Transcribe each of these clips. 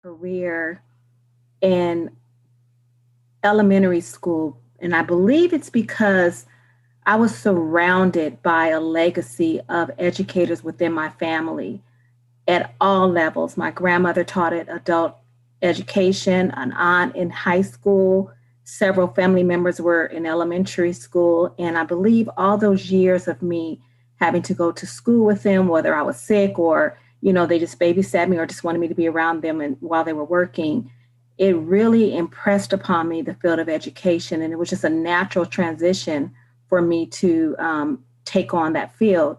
career in elementary school. And I believe it's because I was surrounded by a legacy of educators within my family at all levels. My grandmother taught at adult education, an aunt in high school, several family members were in elementary school. And I believe all those years of me having to go to school with them, whether I was sick or, they just babysat me or just wanted me to be around them and while they were working, it really impressed upon me the field of education. And it was just a natural transition for me to take on that field.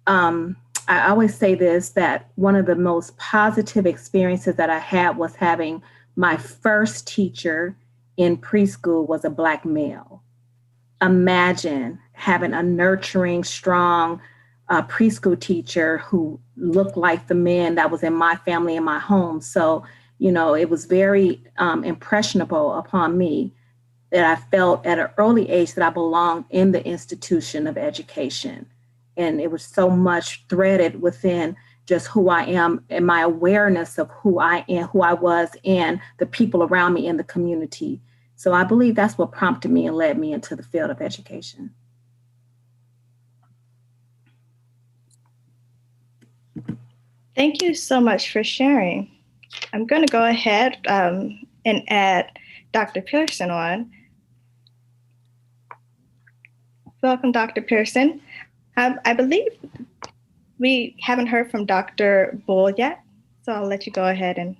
I always say this, that one of the most positive experiences that I had was having my first teacher in preschool was a Black male. Imagine having a nurturing, strong preschool teacher who looked like the men that was in my family in my home. So, it was very impressionable upon me that I felt at an early age that I belonged in the institution of education. And it was so much threaded within just who I am and my awareness of who I am, who I was, and the people around me in the community. So I believe that's what prompted me and led me into the field of education. Thank you so much for sharing. I'm going to go ahead and add Dr. Pearson on. Welcome, Dr. Pearson. I believe we haven't heard from Dr. Bull yet, so I'll let you go ahead and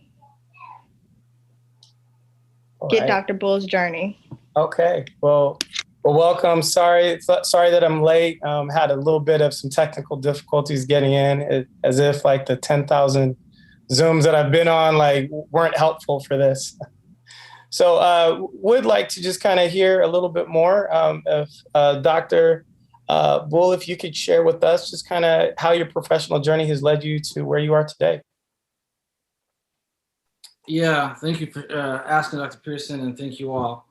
get Dr. Bull's journey. Okay, well, welcome. Sorry that I'm late. Had a little bit of some technical difficulties getting in, as if like the 10,000 Zooms that I've been on weren't helpful for this. So would like to just kind of hear a little bit more of Dr. Bull, if you could share with us just kind of how your professional journey has led you to where you are today. Yeah, thank you for asking, Dr. Pearson, and thank you all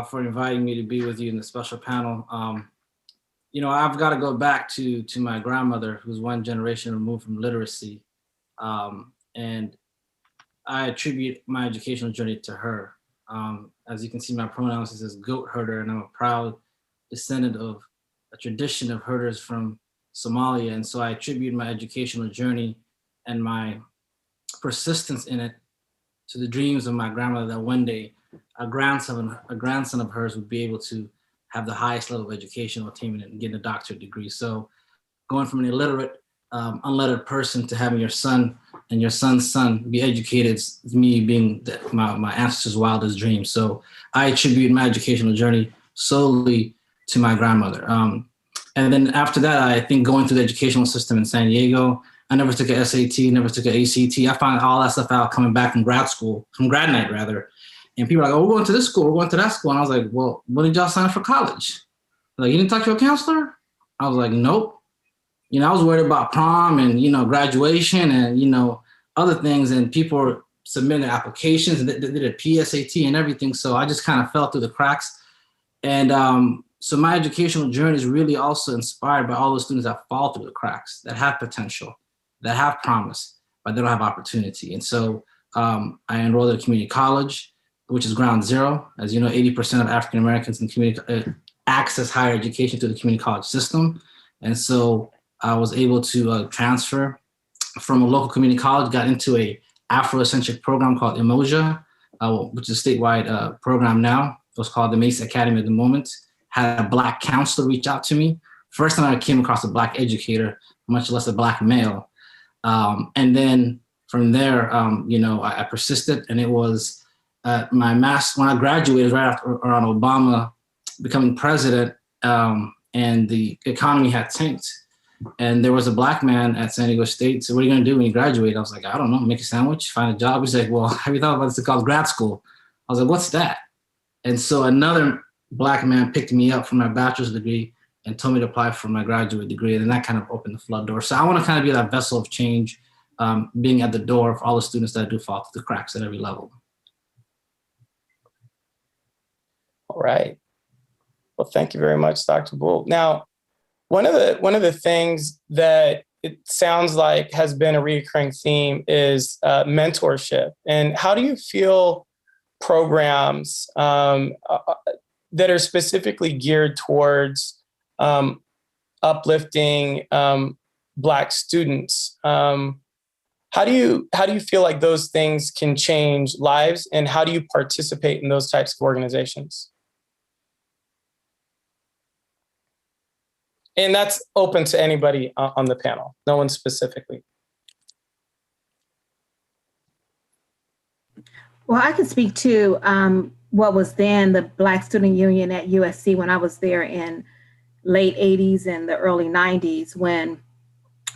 for inviting me to be with you in the special panel. I've got to go back to my grandmother, who's one generation removed from literacy. And I attribute my educational journey to her. As you can see, my pronouns is goat herder, and I'm a proud descendant of a tradition of herders from Somalia. And so I attribute my educational journey and my persistence in it to the dreams of my grandmother, that one day a grandson of hers would be able to have the highest level of educational attainment and get a doctorate degree. So going from an illiterate, unlettered person to having your son and your son's son be educated is me being my ancestors' wildest dreams. So I attribute my educational journey solely to my grandmother. And then after that, I think going through the educational system in San Diego, I never took an SAT, never took an ACT. I found all that stuff out coming back from grad night rather. And people are like, oh, we're going to this school, we're going to that school. And I was like, well, when did y'all sign up for college? Like, you didn't talk to a counselor? I was like, nope. I was worried about prom and, graduation and, other things. And people were submitting applications and they did a PSAT and everything. So I just kind of fell through the cracks. And so my educational journey is really also inspired by all those students that fall through the cracks, that have potential, that have promise, but they don't have opportunity. And so I enrolled at a community college, which is ground zero. As you know, 80% of African Americans in community access higher education through the community college system. And so I was able to transfer from a local community college, got into a Afrocentric program called Emoja, which is a statewide program now. It was called the Mesa Academy at the moment. Had a Black counselor reach out to me. First time I came across a Black educator, much less a Black male. And then from there, I persisted, and it was my when I graduated right after around Obama becoming president, and the economy had tanked. And there was a Black man at San Diego State. So what are you going to do when you graduate? I was like, I don't know, make a sandwich, find a job. He's like, well, have you thought about this called grad school? I was like, what's that? And so another Black man picked me up for my bachelor's degree and told me to apply for my graduate degree. And that kind of opened the flood door. So I want to kind of be that vessel of change, being at the door for all the students that do fall through the cracks at every level. All right. Well, thank you very much, Dr. Bull. Now, one of the things that it sounds like has been a recurring theme is mentorship. And how do you feel programs that are specifically geared towards uplifting Black students? How do you feel like those things can change lives, and how do you participate in those types of organizations? And that's open to anybody on the panel, no one specifically. Well, I can speak to what was then the Black Student Union at USC when I was there in late 80s and the early 90s, when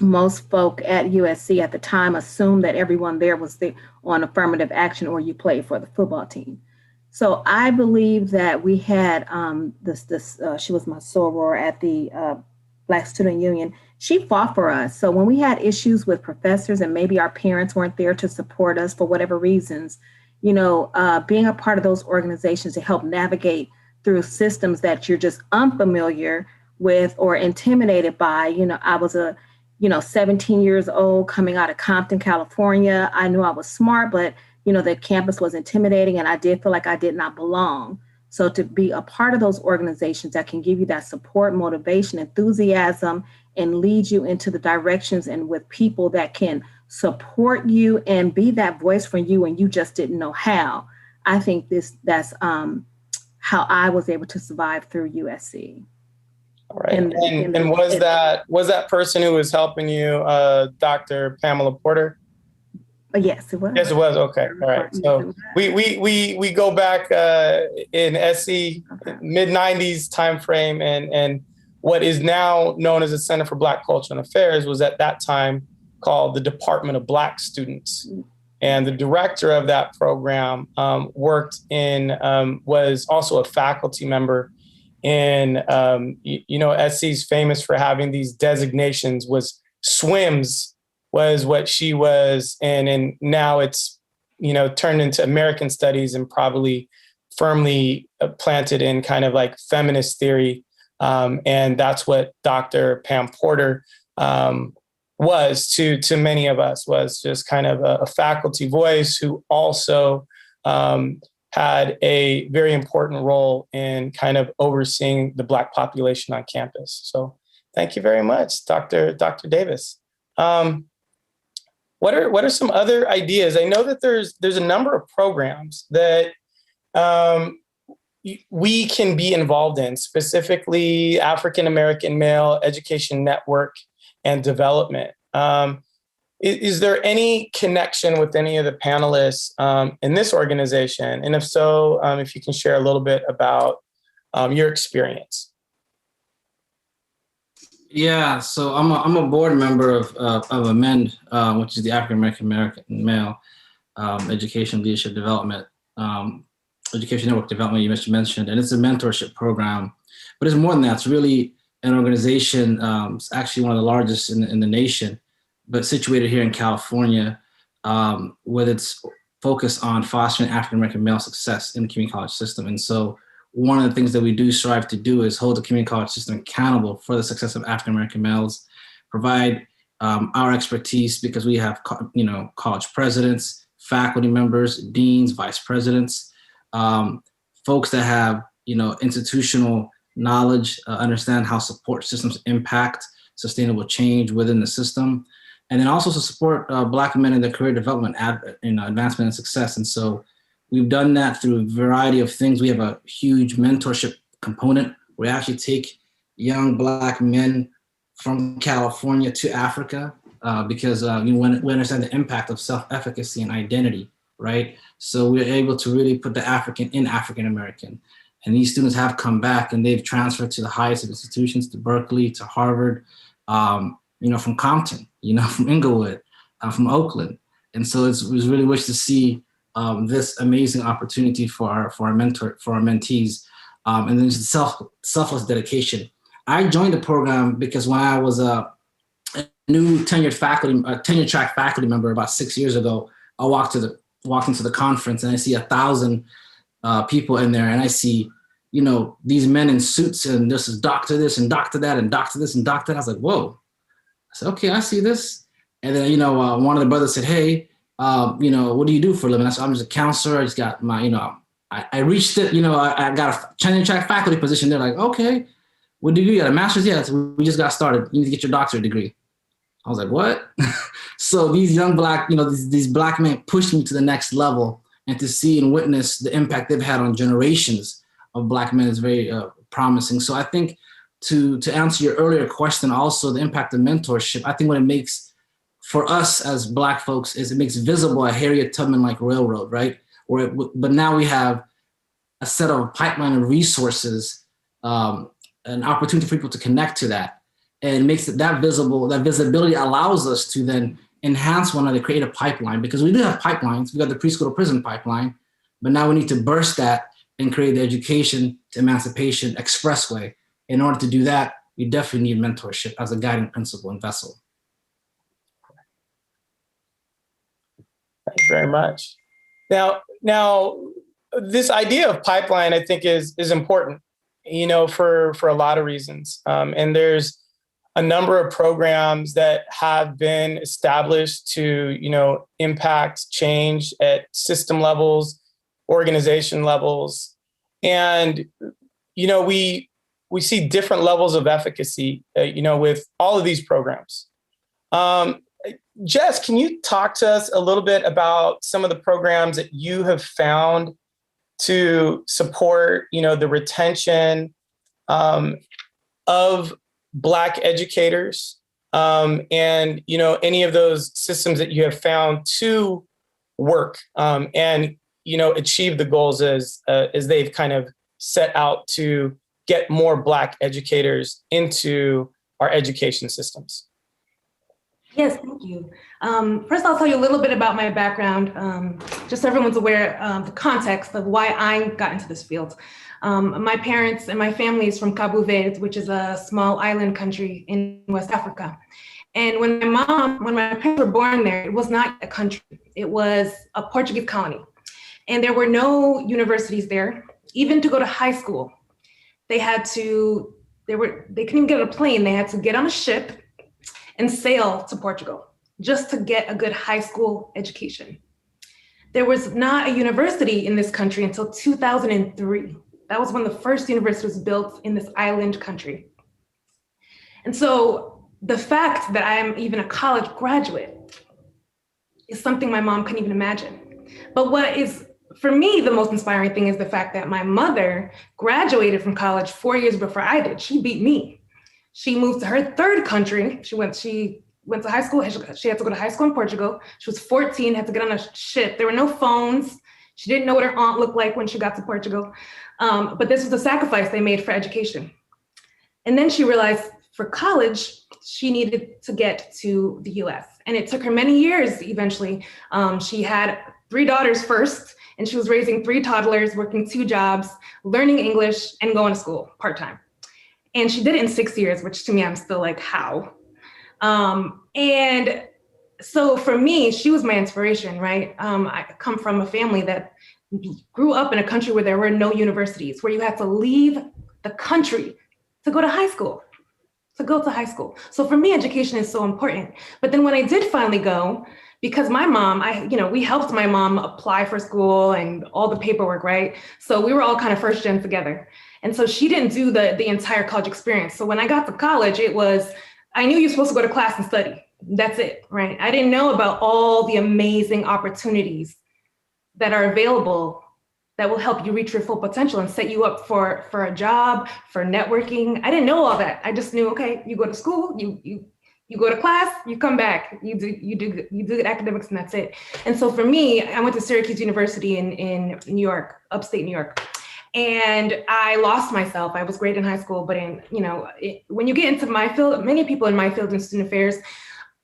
most folk at USC at the time assumed that everyone there was on affirmative action or you played for the football team. So I believe that we had she was my soror at the Black Student Union. She fought for us. So when we had issues with professors and maybe our parents weren't there to support us for whatever reasons, being a part of those organizations to help navigate through systems that you're just unfamiliar with or intimidated by. I was 17 years old coming out of Compton, California. I knew I was smart, but the campus was intimidating and I did feel like I did not belong. So to be a part of those organizations that can give you that support, motivation, enthusiasm, and lead you into the directions and with people that can support you and be that voice for you and you just didn't know how. I think that's how I was able to survive through USC. All right. And was that person who was helping you, Dr. Pamela Porter? Yes, it was. Yes, it was. Okay. All right. So we go back in SC mid 90s timeframe, and what is now known as the Center for Black Culture and Affairs was at that time called the Department of Black Students. And the director of that program was also a faculty member in, SC's famous for having these designations. Was SWIMS was what she was, and now it's, turned into American Studies and probably firmly planted in kind of like feminist theory. And that's what Dr. Pam Porter was to many of us, was just kind of a faculty voice who also had a very important role in kind of overseeing the Black population on campus. So thank you very much, Dr. Davis. What are some other ideas? I know that there's a number of programs that we can be involved in, specifically African American Male Education Network and Development. Is there any connection with any of the panelists in this organization? And if so, if you can share a little bit about your experience. Yeah, so I'm a board member of AMEND, which is the African American Male Education Leadership Development, Education Network Development you mentioned, and it's a mentorship program. But it's more than that. It's really an organization. It's actually one of the largest in the nation, but situated here in California, with its focus on fostering African American male success in the community college system. And so one of the things that we do strive to do is hold the community college system accountable for the success of African American males, provide our expertise, because we have college presidents, faculty members, deans, vice presidents, folks that have institutional knowledge, understand how support systems impact sustainable change within the system, and then also to support Black men in their career development, advancement and success. And so we've done that through a variety of things. We have a huge mentorship component. We actually take young Black men from California to Africa because we understand the impact of self-efficacy and identity, right? So we're able to really put the African in African American. And these students have come back and they've transferred to the highest of institutions, to Berkeley, to Harvard, from Compton, from Inglewood, from Oakland. And so it was really wish to see this amazing opportunity for our mentees, and then just selfless dedication. I joined the program because when I was a new tenured track faculty member about 6 years ago, I walked into the conference and I see 1,000 people in there, and I see these men in suits, and this is doctor this and doctor that and doctor this and doctor that. I was like, whoa, said, okay, I see this. And then, one of the brothers said, hey, what do you do for a living? I said, I'm just a counselor. I just got my, I reached it, I got a tenure track faculty position. They're like, okay, what degree? You got a master's? Yeah, so we just got started. You need to get your doctorate degree. I was like, what? So these young Black, these Black men pushed me to the next level, and to see and witness the impact they've had on generations of Black men is very promising. So I think to answer your earlier question, also the impact of mentorship, I think what it makes for us as Black folks is it makes visible a Harriet Tubman-like railroad, right? But now we have a set of pipeline of resources, an opportunity for people to connect to that, and makes it that visible. That visibility allows us to then enhance one another, create a pipeline, because we do have pipelines. We got the preschool to prison pipeline, but now we need to burst that and create the education to emancipation expressway. In order to do that, we definitely need mentorship as a guiding principle and vessel. Thank you very much. Now, this idea of pipeline, I think, is important, for a lot of reasons. And there's a number of programs that have been established to, impact change at system levels, organization levels. And, we see different levels of efficacy, with all of these programs. Jess, can you talk to us a little bit about some of the programs that you have found to support, the retention of Black educators, and any of those systems that you have found to work, and achieve the goals as they've kind of set out to get more Black educators into our education systems? Yes, thank you. First, I'll tell you a little bit about my background, just so everyone's aware of the context of why I got into this field. My parents and my family is from Cabo Verde, which is a small island country in West Africa. And when my parents were born there, it was not a country, it was a Portuguese colony. And there were no universities there. Even to go to high school, they couldn't even get on a plane. They had to get on a ship and sail to Portugal just to get a good high school education. There was not a university in this country until 2003. That was when the first university was built in this island country. And so the fact that I am even a college graduate is something my mom couldn't even imagine. But what is, for me, the most inspiring thing is the fact that my mother graduated from college 4 years before I did. She beat me. She moved to her third country. She went to high school. She had to go to high school in Portugal. She was 14, had to get on a ship. There were no phones. She didn't know what her aunt looked like when she got to Portugal. But this was the sacrifice they made for education. And then she realized for college, she needed to get to the US. And it took her many years eventually. She had 3 daughters first, and she was raising 3 toddlers, working 2 jobs, learning English, and going to school part-time. And she did it in 6 years, which to me, I'm still like, how? And so for me, she was my inspiration, right? I come from a family that grew up in a country where there were no universities, where you had to leave the country to go to high school, So for me, education is so important. But then when I did finally go, because my mom, we helped my mom apply for school and all the paperwork, right? So we were all kind of first gen together. And so she didn't do the entire college experience. So when I got to college, I knew you were supposed to go to class and study. That's it, right? I didn't know about all the amazing opportunities that are available that will help you reach your full potential and set you up for a job, for networking. I didn't know all that. I just knew, okay, you go to school, you go to class, you come back, you do academics, and that's it. And so for me, I went to Syracuse University in New York, upstate New York. And I lost myself. I was great in high school, but when you get into my field, many people in my field in student affairs,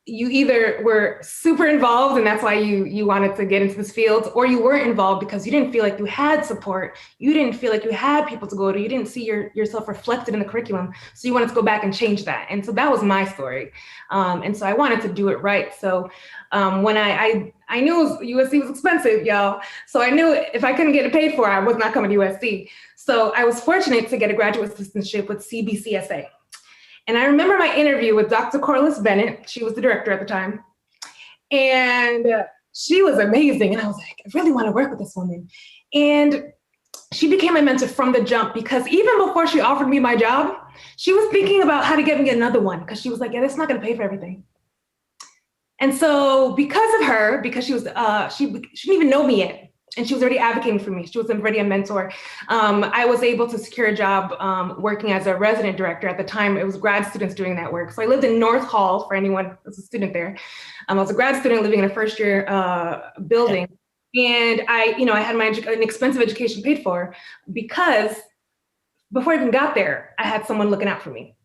you either were super involved and that's why you wanted to get into this field, or you weren't involved because you didn't feel like you had support. You didn't feel like you had people to go to. You didn't see yourself reflected in the curriculum. So you wanted to go back and change that. And so that was my story. And so I wanted to do it right. So when I knew USC was expensive, y'all. So I knew if I couldn't get it paid for, I was not coming to USC. So I was fortunate to get a graduate assistantship with CBCSA. And I remember my interview with Dr. Corliss Bennett. She was the director at the time. And she was amazing. And I was like, I really want to work with this woman. And she became my mentor from the jump, because even before she offered me my job, she was thinking about how to get me another one, because she was like, yeah, that's not going to pay for everything. And so because of her, because she was, she didn't even know me yet, and she was already advocating for me. She was already a mentor. I was able to secure a job working as a resident director. At the time, it was grad students doing that work. So I lived in North Hall, for anyone who's a student there. I was a grad student living in a first year building. And I had an expensive education paid for, because before I even got there, I had someone looking out for me.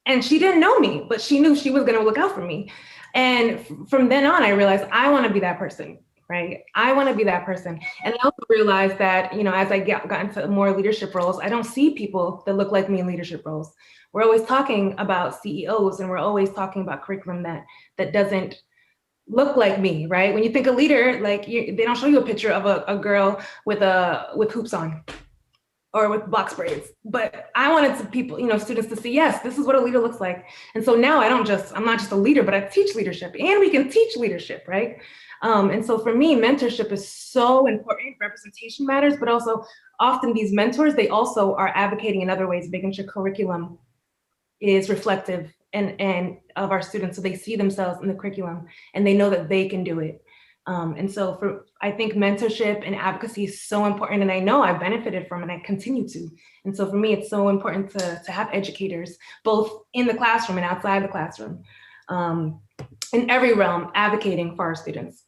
And she didn't know me, but she knew she was going to look out for me. And from then on, I realized I want to be that person, right? I want to be that person. And I also realized that, as I got into more leadership roles, I don't see people that look like me in leadership roles. We're always talking about CEOs, and we're always talking about curriculum that doesn't look like me, right? When you think a leader, like they don't show you a picture of a girl with hoops on or with box braids. But I wanted people, students to see, yes, this is what a leader looks like. And so now I'm not just a leader, but I teach leadership, and we can teach leadership, right? And so for me, mentorship is so important. Representation matters, but also often these mentors, they also are advocating in other ways, making sure curriculum is reflective and of our students, so they see themselves in the curriculum and they know that they can do it. And so I think mentorship and advocacy is so important, and I know I've benefited from it, and I continue to. And so for me, it's so important to have educators, both in the classroom and outside the classroom, in every realm, advocating for our students.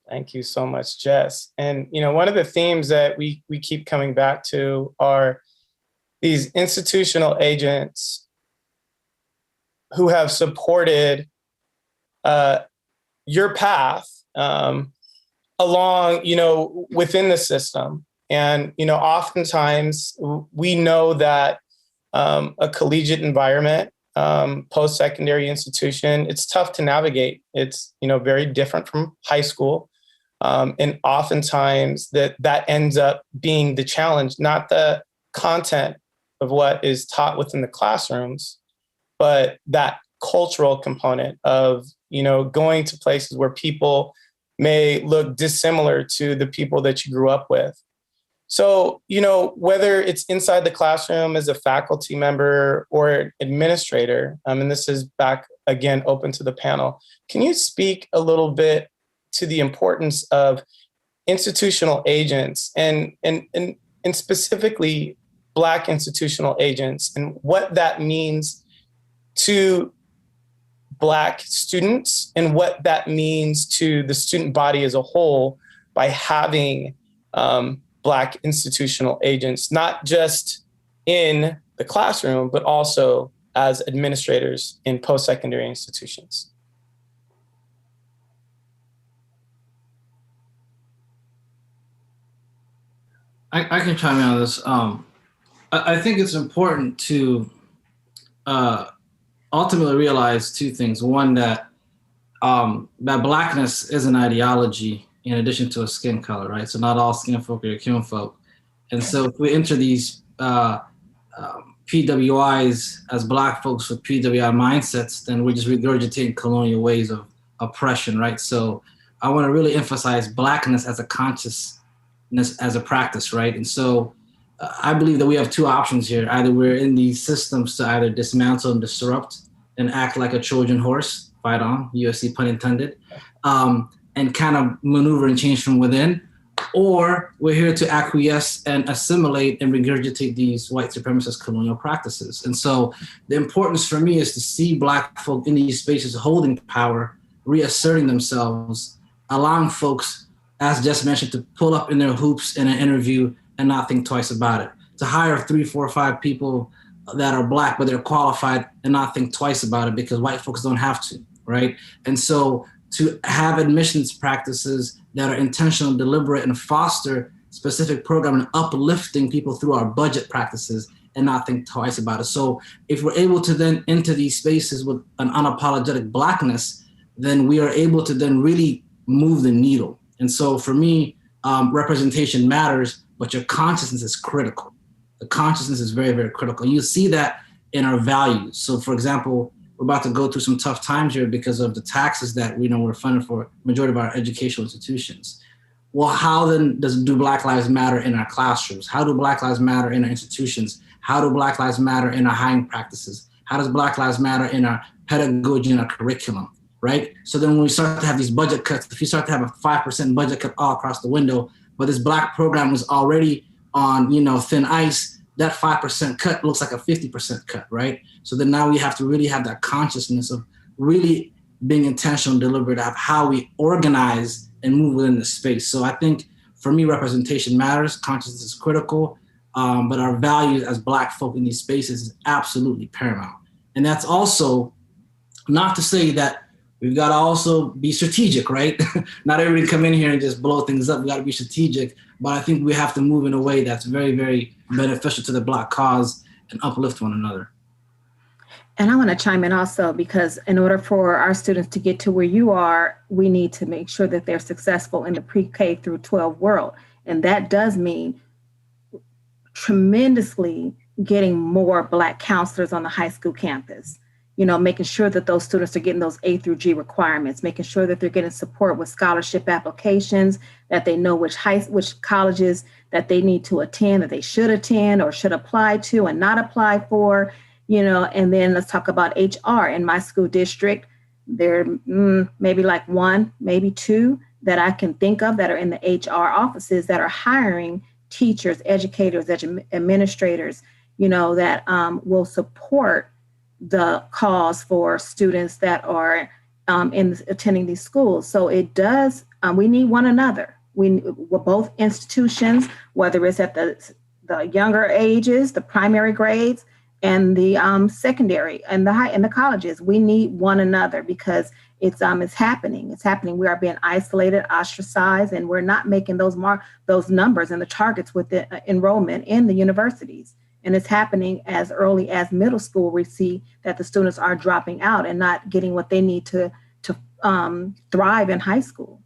Thank you so much, Jess. And, one of the themes that we keep coming back to are these institutional agents who have supported your path along, within the system. And, oftentimes we know that a collegiate environment, post-secondary institution, it's tough to navigate. It's, very different from high school. And oftentimes that ends up being the challenge, not the content of what is taught within the classrooms, but that cultural component of, going to places where people may look dissimilar to the people that you grew up with. So, whether it's inside the classroom as a faculty member or administrator, and this is back again, open to the panel, can you speak a little bit to the importance of institutional agents and specifically Black institutional agents, and what that means to Black students and what that means to the student body as a whole by having Black institutional agents, not just in the classroom, but also as administrators in post-secondary institutions? I can chime in on this. I think it's important to ultimately realize two things. One, that Blackness is an ideology in addition to a skin color, right? So not all skin folk are kin folk. And so if we enter these PWIs as Black folks with PWI mindsets, then we're just regurgitating colonial ways of oppression, right? So I want to really emphasize Blackness as a consciousness, as a practice, right? And so I believe that we have two options here. Either we're in these systems to either dismantle and disrupt and act like a Trojan horse, fight on, USC pun intended, and kind of maneuver and change from within, or we're here to acquiesce and assimilate and regurgitate these white supremacist colonial practices. And so the importance for me is to see Black folk in these spaces holding power, reasserting themselves, allowing folks, as Jess mentioned, to pull up in their hoops in an interview and not think twice about it. To hire 3, 4, 5 people that are Black, but they're qualified, and not think twice about it because white folks don't have to, right? And so to have admissions practices that are intentional, deliberate, and foster specific programming, uplifting people through our budget practices and not think twice about it. So if we're able to then enter these spaces with an unapologetic Blackness, then we are able to then really move the needle. And so for me, representation matters, but your consciousness is critical. the consciousness is very, very critical. And you see that in our values. So for example, we're about to go through some tough times here because of the taxes that we're funded for majority of our educational institutions. Well, how then do Black Lives Matter in our classrooms? How do Black Lives Matter in our institutions? How do Black Lives Matter in our hiring practices? How does Black Lives Matter in our pedagogy and our curriculum, right? So then when we start to have these budget cuts, if you start to have a 5% budget cut all across the window, but this Black program was already on, thin ice, that 5% cut looks like a 50% cut, right? So then now we have to really have that consciousness of really being intentional and deliberate of how we organize and move within the space. So I think for me, representation matters, consciousness is critical, but our values as Black folk in these spaces is absolutely paramount. And that's also not to say that we've got to also be strategic, right? Not everybody come in here and just blow things up. We got to be strategic, but I think we have to move in a way that's very, very beneficial to the Black cause and uplift one another. And I want to chime in also, because in order for our students to get to where you are, we need to make sure that they're successful in the pre-K through 12 world. And that does mean tremendously getting more Black counselors on the high school campus, making sure that those students are getting those A through G requirements, making sure that they're getting support with scholarship applications, that they know which colleges that they need to attend, that they should attend or should apply to and not apply for, and then let's talk about HR. In my school district, there maybe like one, maybe two that I can think of that are in the HR offices that are hiring teachers, educators, administrators, that will support the cause for students that are attending these schools. So it does, we need one another. We're both institutions, whether it's at the younger ages, the primary grades, and the secondary and the colleges. We need one another because it's happening. It's happening. We are being isolated, ostracized, and we're not making those numbers and the targets with the enrollment in the universities. And it's happening as early as middle school. We see that the students are dropping out and not getting what they need to thrive in high school.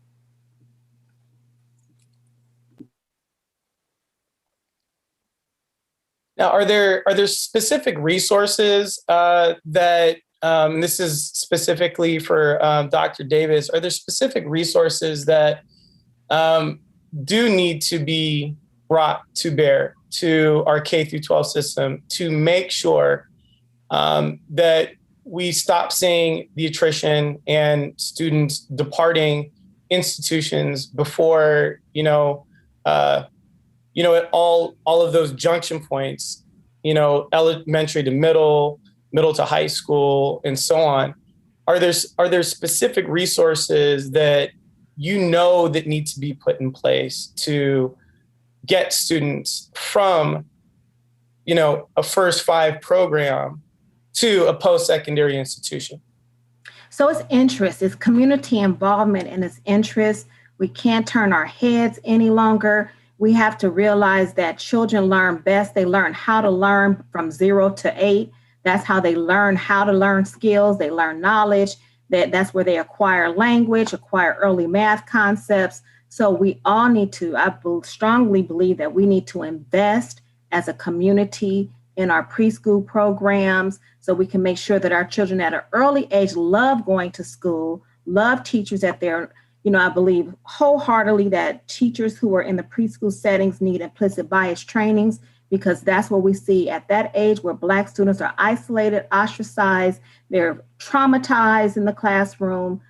Now, are there specific resources that this is specifically for Dr. Davis? Are there specific resources that do need to be brought to bear to our K through 12 system to make sure that we stop seeing the attrition and students departing institutions before at all of those junction points, elementary to middle to high school, and so on? Are there specific resources that that need to be put in place to get students from, a first 5 program to a post-secondary institution? So it's interest, it's community involvement, and it's interest. We can't turn our heads any longer. We have to realize that children learn best. They learn how to learn from 0 to 8. That's how they learn how to learn skills. They learn knowledge. That's where they acquire language, acquire early math concepts. So we all need to, I strongly believe that we need to invest as a community in our preschool programs so we can make sure that our children at an early age love going to school, love teachers at their, I believe wholeheartedly that teachers who are in the preschool settings need implicit bias trainings, because that's what we see at that age where Black students are isolated, ostracized, they're traumatized in the classroom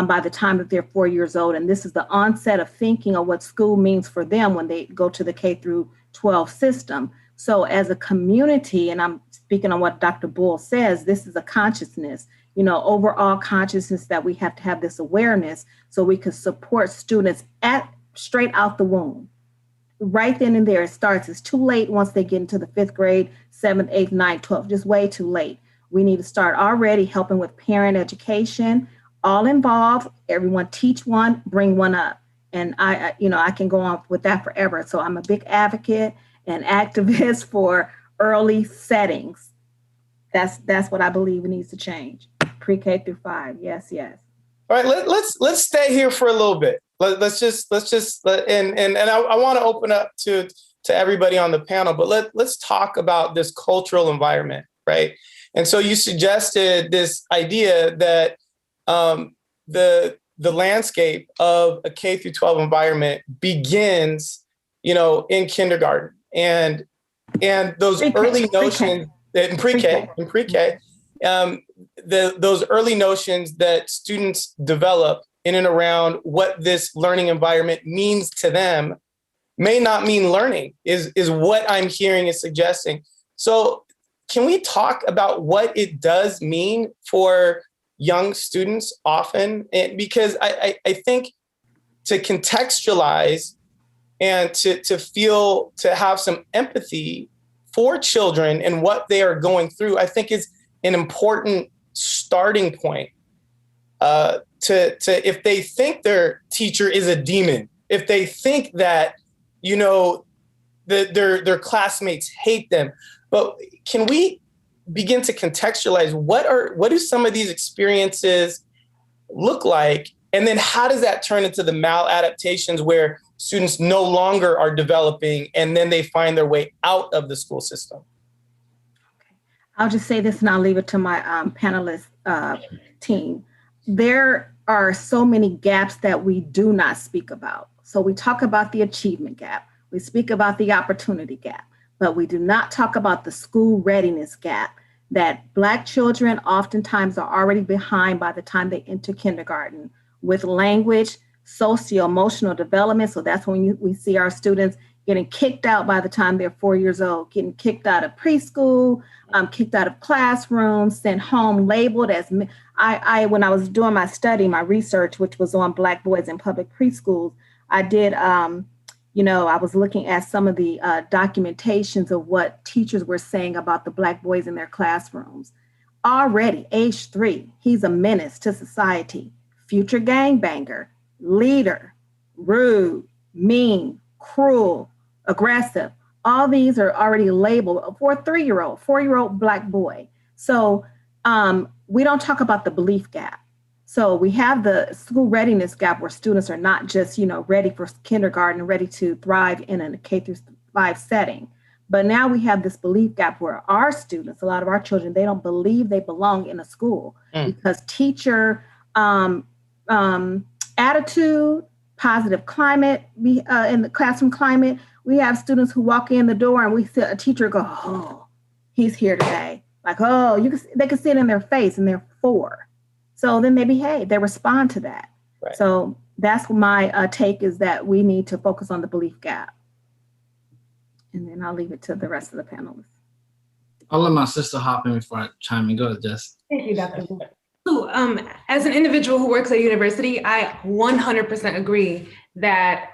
by the time that they're 4 years old. And this is the onset of thinking of what school means for them when they go to the K through 12 system. So as a community, and I'm speaking on what Dr. Bull says, this is a consciousness, overall consciousness that we have to have this awareness so we can support students straight out the womb. Right then and there, it starts. It's too late once they get into the 5th grade, 7th, 8th, 9th, 12th, just way too late. We need to start already helping with parent education, all involved, everyone teach one, bring one up. And I can go on with that forever. So I'm a big advocate and activist for early settings. That's what I believe needs to change. Pre-K through 5. Yes. All right, let's stay here for a little bit. I want to open up to to everybody on the panel, but let's talk about this cultural environment, right? And so you suggested this idea that the landscape of a K through 12 environment begins, in kindergarten, and those Pre-K, early pre-K. notions in pre-K, those early notions that students develop in and around what this learning environment means to them may not mean learning, is what I'm hearing is suggesting. So can we talk about what it does mean for young students often? Because I think to contextualize and to have some empathy for children and what they are going through, I think is an important starting point. If they think their teacher is a demon, if they think that, their classmates hate them, but can we begin to contextualize what do some of these experiences look like? And then how does that turn into the maladaptations where students no longer are developing and then they find their way out of the school system? I'll just say this and I'll leave it to my panelist team. There are so many gaps that we do not speak about. So we talk about the achievement gap, we speak about the opportunity gap, but we do not talk about the school readiness gap, that Black children oftentimes are already behind by the time they enter kindergarten with language, socio-emotional development. So that's when we see our students getting kicked out by the time they're 4 years old, getting kicked out of preschool, kicked out of classrooms, sent home labeled as, when I was doing my study, my research, which was on Black boys in public preschools, I did, I was looking at some of the documentations of what teachers were saying about the Black boys in their classrooms. Already, age 3, he's a menace to society, future gangbanger, leader, rude, mean, cruel, aggressive. All these are already labeled for a 3-year-old, 4-year-old Black boy. So we don't talk about the belief gap. So we have the school readiness gap where students are not just, ready for kindergarten, ready to thrive in a K through 5 setting. But now we have this belief gap where our students, a lot of our children, they don't believe they belong in a school because teacher attitude, positive climate, in the classroom climate. We have students who walk in the door and we see a teacher go, oh, he's here today. Like, oh, they can see it in their face and they're 4. So then they behave, they respond to that. Right. So that's my take, is that we need to focus on the belief gap. And then I'll leave it to the rest of the panelists. I'll let my sister hop in before I chime in. Go ahead, Jess. Thank you, Dr. So, as an individual who works at a university, I 100% agree that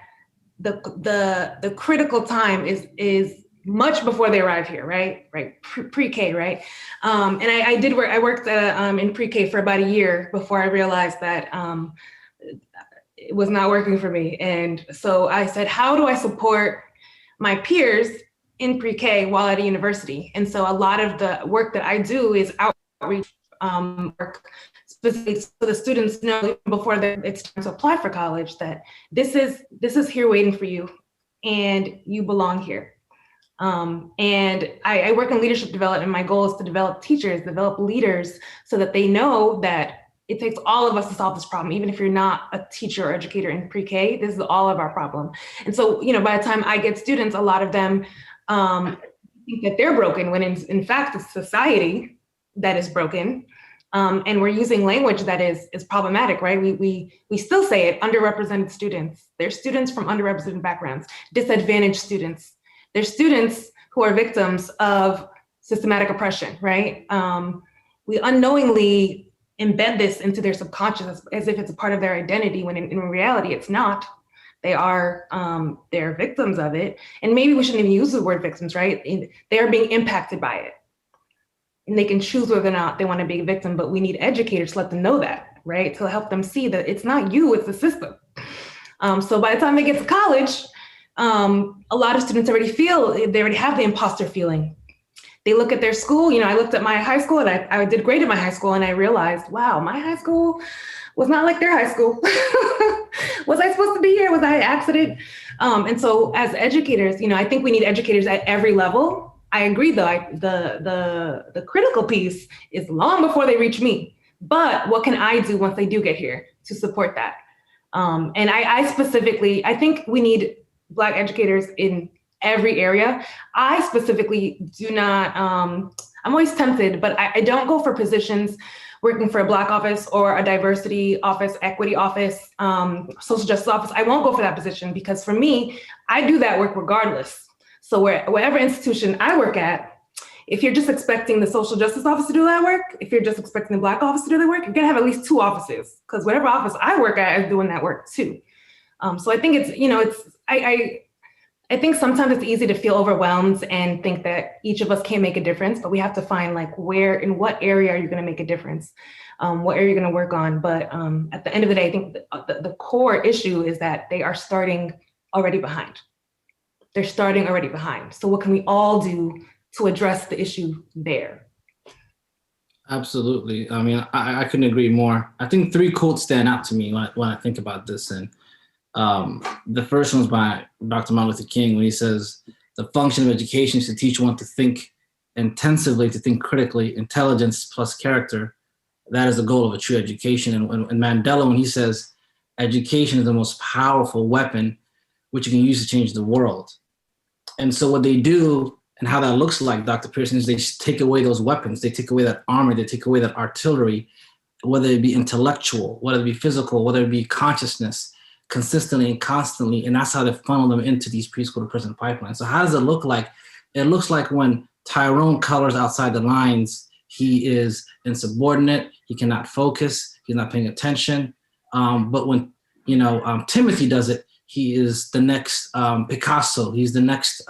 the critical time is much before they arrive here, right? Pre-K, right? And I worked in pre-K for about a year before I realized that it was not working for me. And so I said, how do I support my peers in pre-K while at a university? And so a lot of the work that I do is outreach work, specifically so the students know before it's time to apply for college that this is here waiting for you and you belong here. And I work in leadership development. My goal is to develop teachers, develop leaders, so that they know that it takes all of us to solve this problem. Even if you're not a teacher or educator in pre-K, this is all of our problem. And so, by the time I get students, a lot of them think that they're broken when in fact it's society that is broken. And we're using language that is problematic, right? We still say it, underrepresented students. They're students from underrepresented backgrounds, disadvantaged students. They're students who are victims of systematic oppression, right? We unknowingly embed this into their subconscious as if it's a part of their identity, when in reality it's not. They're victims of it. And maybe we shouldn't even use the word victims, right? They are being impacted by it. And they can choose whether or not they want to be a victim, but we need educators to let them know that, right? To help them see that it's not you, it's the system. So by the time they get to college, a lot of students they already have the imposter feeling. They look at their school, I looked at my high school and I did great at my high school and I realized, wow, my high school was not like their high school. Was I supposed to be here? Was I an accident? And so as educators, I think we need educators at every level. I agree though, the critical piece is long before they reach me. But what can I do once they do get here to support that? And I specifically, I think we need Black educators in every area. I specifically do not, I'm always tempted, but I don't go for positions working for a Black office or a diversity office, equity office, social justice office. I won't go for that position because for me, I do that work regardless. So wherever institution I work at, if you're just expecting the social justice office to do that work, if you're just expecting the Black office to do that work, you're gonna have at least 2 offices because whatever office I work at is doing that work too. So I think I think sometimes it's easy to feel overwhelmed and think that each of us can't make a difference, but we have to find like in what area are you going to make a difference? What area are you going to work on? But at the end of the day, I think the core issue is that they are starting already behind. They're starting already behind. So what can we all do to address the issue there? Absolutely. I mean, I couldn't agree more. I think 3 quotes stand out to me when I think about this. And the first one's by Dr. Martin Luther King when he says, the function of education is to teach one to think intensively, to think critically, intelligence plus character. That is the goal of a true education. And Mandela, when he says, education is the most powerful weapon which you can use to change the world. And so what they do and how that looks like, Dr. Pearson, is they take away those weapons. They take away that armor. They take away that artillery, whether it be intellectual, whether it be physical, whether it be consciousness, consistently and constantly, and that's how they funnel them into these preschool to prison pipelines. So how does it look like? It looks like when Tyrone colors outside the lines, he is insubordinate, he cannot focus, he's not paying attention. But when Timothy does it, he is the next Picasso, he's the next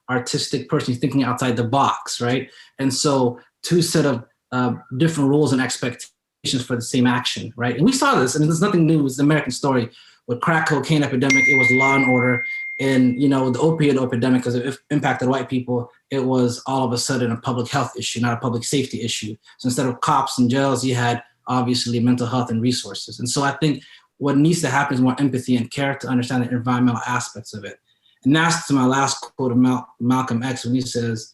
artistic person, he's thinking outside the box, right? And so 2 set of different rules and expectations for the same action, right? And we saw this, and there's nothing new, it's the American story. With crack cocaine epidemic, it was law and order. And the opioid epidemic, because it impacted white people, it was all of a sudden a public health issue, not a public safety issue. So instead of cops and jails, you had obviously mental health and resources. And so I think what needs to happen is more empathy and care to understand the environmental aspects of it. And that's to my last quote of Malcolm X when he says,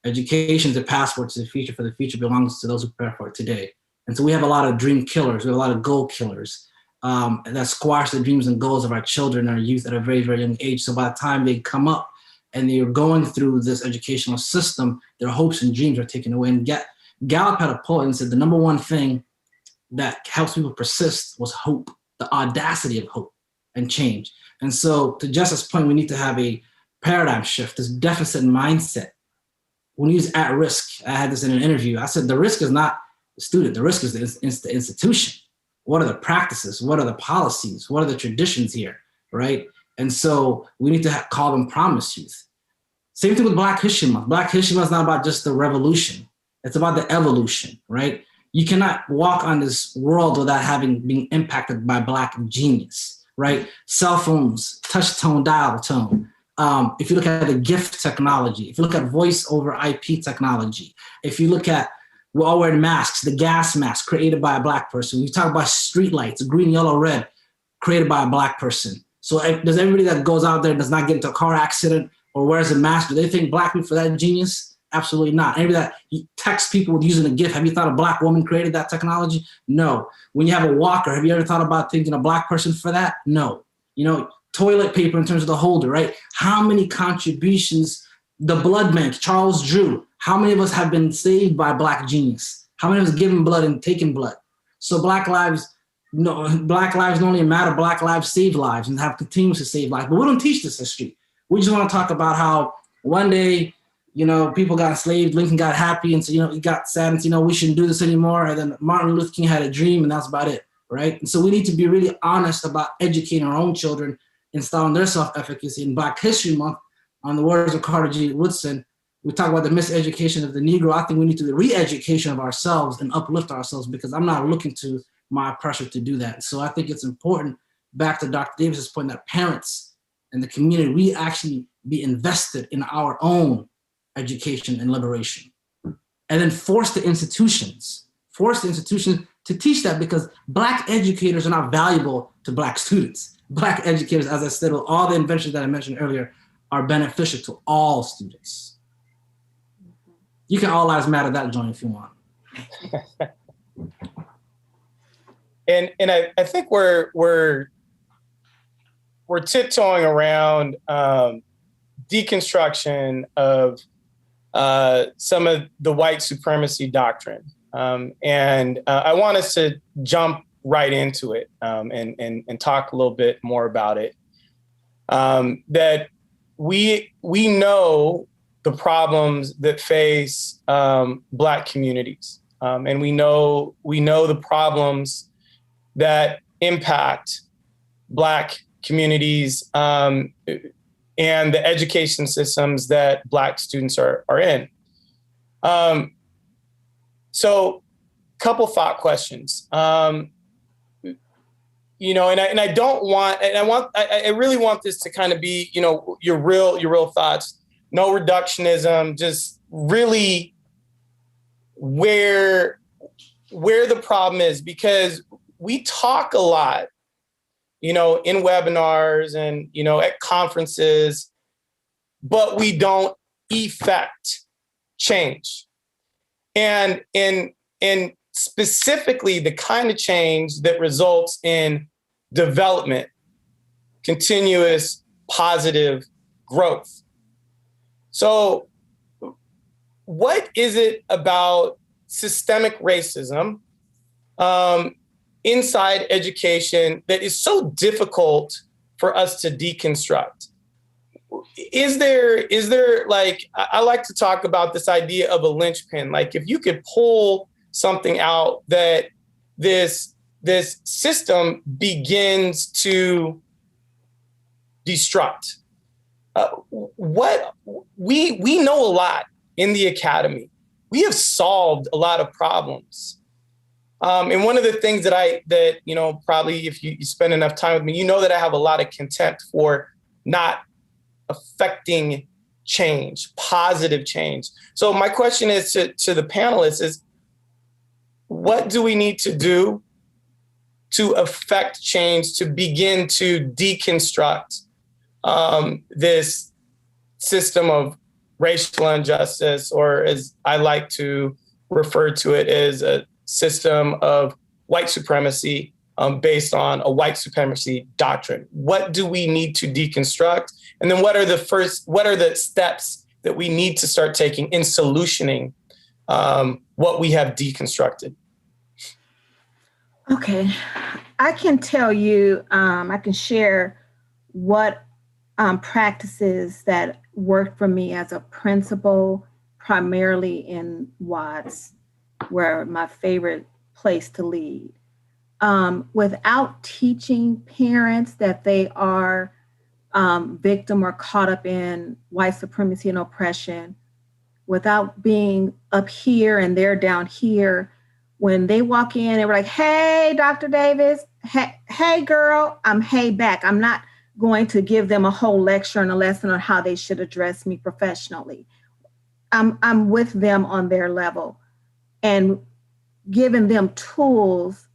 education is a passport to the future, for the future belongs to those who prepare for it today. And so we have a lot of dream killers, we have a lot of goal killers. That squash the dreams and goals of our children and our youth at a very, very young age. So by the time they come up and they're going through this educational system, their hopes and dreams are taken away. And Gallup had a poll and said the number one thing that helps people persist was hope, the audacity of hope and change. And so to Jess's point, we need to have a paradigm shift, this deficit mindset. When you use at risk, I had this in an interview, I said the risk is not the student, the risk is the institution. What are the practices? What are the policies? What are the traditions here, right? And so we need to call them promise youth. Same thing with Black History Month. Black History Month is not about just the revolution. It's about the evolution, right? You cannot walk on this world without being impacted by Black genius, right? Cell phones, touch tone, dial tone. If you look at the GIF technology, if you look at voice over IP technology, if you look at we're all wearing masks, the gas mask created by a Black person. We talk about street lights, green, yellow, red, created by a Black person. So does everybody that goes out there does not get into a car accident or wears a mask, do they think Black people for that genius? Absolutely not. Everybody that texts people with using a GIF, have you thought a Black woman created that technology? No. When you have a walker, have you ever thought about thinking a Black person for that? No. Toilet paper in terms of the holder, right? How many contributions, the blood bank, Charles Drew, how many of us have been saved by Black genius? How many of us given blood and taken blood? So Black lives not only matter, Black lives save lives and have continued to save lives. But we don't teach this history. We just want to talk about how one day, people got enslaved, Lincoln got happy, and so, he got sad and said, we shouldn't do this anymore. And then Martin Luther King had a dream, and that's about it, right? And so we need to be really honest about educating our own children, installing their self-efficacy. In Black History Month, on the words of Carter G. Woodson, we talk about the miseducation of the Negro. I think we need to do the re-education of ourselves and uplift ourselves, because I'm not looking to my oppressor to do that. So I think it's important, back to Dr. Davis's point, that parents and the community, we actually be invested in our own education and liberation. And then force the institutions to teach that, because Black educators are not valuable to Black students. Black educators, as I said, with all the inventions that I mentioned earlier, are beneficial to all students. You can all lives matter that joint if you want. And I think we're tiptoeing around deconstruction of some of the white supremacy doctrine. And I want us to jump right into it and talk a little bit more about it. That we know the problems that face Black communities, and we know the problems that impact Black communities and the education systems that Black students are in. So, couple thought questions. You know, and I don't want, and I really want this to kind of be, you know, your real thoughts. No reductionism, just really where the problem is, because we talk a lot, you know, in webinars and, you know, at conferences, but we don't effect change. And specifically the kind of change that results in development, continuous positive growth. So what is it about systemic racism inside education that is so difficult for us to deconstruct? Is there like, I like to talk about this idea of a linchpin. Like if you could pull something out that this system begins to destruct. What we know a lot in the academy. We have solved a lot of problems. And one of the things that you know, probably if you spend enough time with me, you know that I have a lot of contempt for not affecting change, positive change. So my question is to the panelists is, what do we need to do to affect change, to begin to deconstruct this system of racial injustice, or as I like to refer to it, as a system of white supremacy based on a white supremacy doctrine? What do we need to deconstruct? And then what are the steps that we need to start taking in solutioning what we have deconstructed? Okay, I can tell you, I can share what practices that worked for me as a principal, primarily in Watts, where my favorite place to lead. Without teaching parents that they are victim or caught up in white supremacy and oppression, without being up here and they're down here, when they walk in, they were like, "Hey, Dr. Davis, hey girl," I'm hey back. I'm not going to give them a whole lecture and a lesson on how they should address me professionally. I'm with them on their level and giving them tools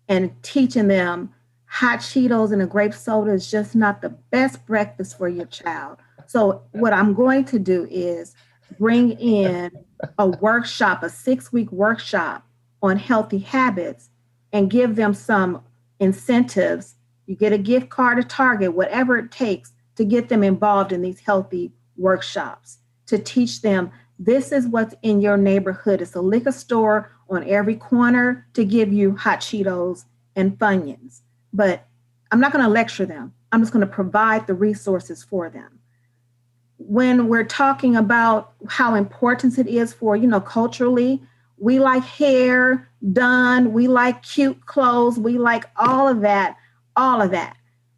and teaching them hot Cheetos and a grape soda is just not the best breakfast for your child. So what I'm going to do is bring in a workshop, a 6-week workshop on healthy habits, and give them some incentives. You get a gift card to Target, whatever it takes to get them involved in these healthy workshops, to teach them this is what's in your neighborhood. It's a liquor store on every corner to give you hot Cheetos and Funyuns. But I'm not going to lecture them. I'm just going to provide the resources for them. When we're talking about how important it is for, you know, culturally, we like hair done, we like cute clothes, we like all of that.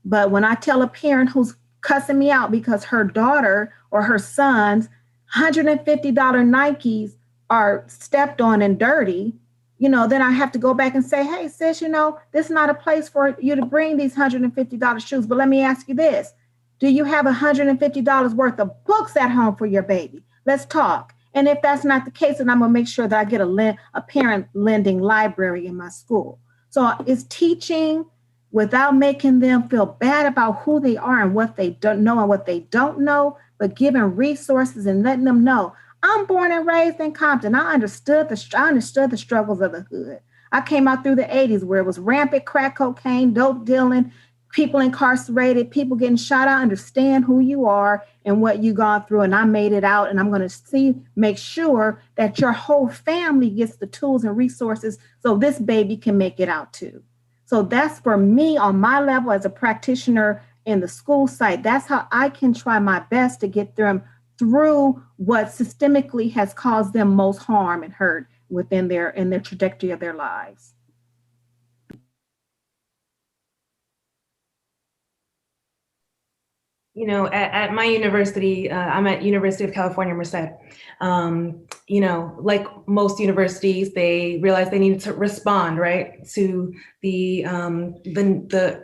But when I tell a parent who's cussing me out because her daughter or her son's $150 Nikes are stepped on and dirty, you know, then I have to go back and say, hey, sis, you know, this is not a place for you to bring these $150 shoes. But let me ask you this. Do you have $150 worth of books at home for your baby? Let's talk. And if that's not the case, then I'm going to make sure that I get a parent lending library in my school. So it's teaching without making them feel bad about who they are and what they don't know and what they don't know, but giving resources and letting them know, I'm born and raised in Compton. I understood the struggles of the hood. I came out through the 80s where it was rampant crack cocaine, dope dealing, people incarcerated, people getting shot. I understand who you are and what you've gone through, and I made it out, and I'm going to make sure that your whole family gets the tools and resources so this baby can make it out too. So that's for me on my level as a practitioner in the school site. That's how I can try my best to get them through what systemically has caused them most harm and hurt within their trajectory of their lives. You know, at my university, I'm at University of California, Merced. You know, like most universities, they realized they needed to respond, right, to the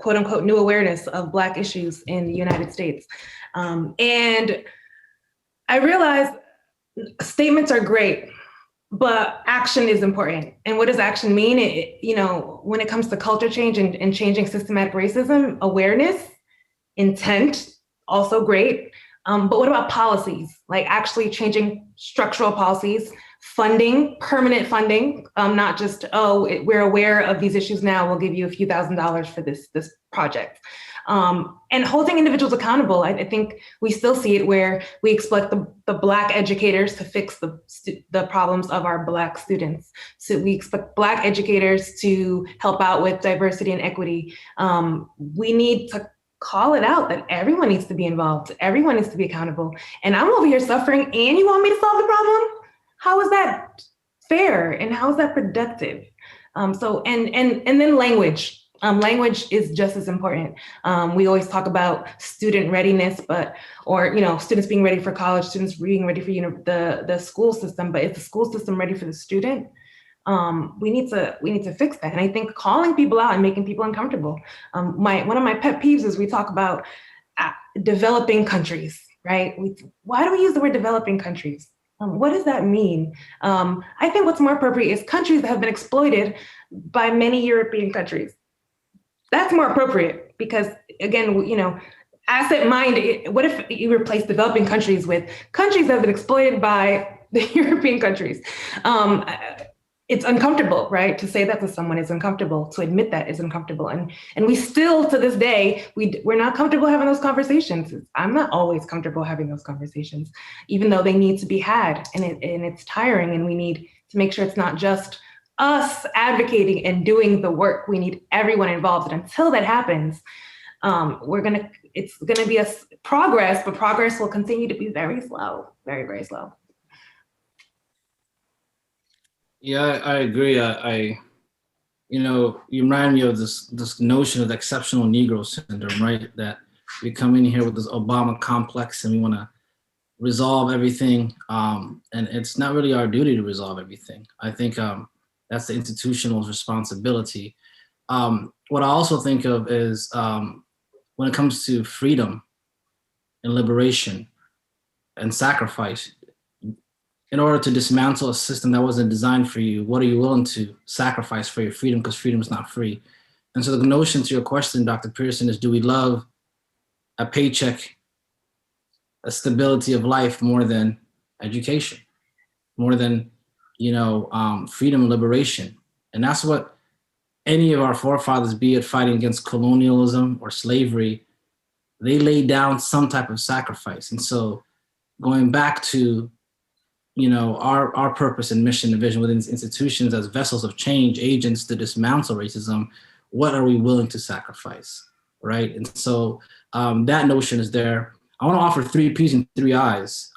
quote unquote new awareness of Black issues in the United States. And I realized statements are great, but action is important. And what does action mean? You know, when it comes to culture change and changing systematic racism, awareness, intent, also great. But what about policies? Like actually changing structural policies, funding, permanent funding, not just, oh, we're aware of these issues now, we'll give you a few $1,000s for this project. And holding individuals accountable. I think we still see it where we expect the Black educators to fix the problems of our Black students. So we expect Black educators to help out with diversity and equity. We need to call it out that everyone needs to be involved. Everyone needs to be accountable. And I'm over here suffering and you want me to solve the problem? How is that fair? And how is that productive? So, and then language. Language is just as important. We always talk about student readiness, or you know, students being ready for college, students being ready for the school system. But is the school system ready for the student? We need to fix that. And I think calling people out and making people uncomfortable. One of my pet peeves is we talk about developing countries, right? Why do we use the word developing countries? What does that mean? I think what's more appropriate is countries that have been exploited by many European countries. That's more appropriate because, again, you know, asset mind, what if you replace developing countries with countries that have been exploited by the European countries? It's uncomfortable, right? To say that to someone is uncomfortable. To admit that is uncomfortable. And we still, to this day, we're not comfortable having those conversations. I'm not always comfortable having those conversations, even though they need to be had. And it's tiring, and we need to make sure it's not just us advocating and doing the work. We need everyone involved. And until that happens, it's gonna be a progress, but progress will continue to be very slow, very, very slow. Yeah, I agree. You know, you remind me of this notion of the exceptional Negro syndrome, right? That we come in here with this Obama complex and we want to resolve everything, and it's not really our duty to resolve everything. I think that's the institutional responsibility. What I also think of is when it comes to freedom and liberation and sacrifice, in order to dismantle a system that wasn't designed for you, what are you willing to sacrifice for your freedom? Because freedom is not free. And so the notion to your question, Dr. Pearson, is do we love a paycheck, a stability of life more than education, more than, you know, freedom and liberation? And that's what any of our forefathers, be it fighting against colonialism or slavery, they laid down some type of sacrifice. And so going back to, you know, our purpose and mission and vision within these institutions as vessels of change, agents to dismantle racism, what are we willing to sacrifice, right? And so that notion is there. I want to offer 3 P's and 3 I's.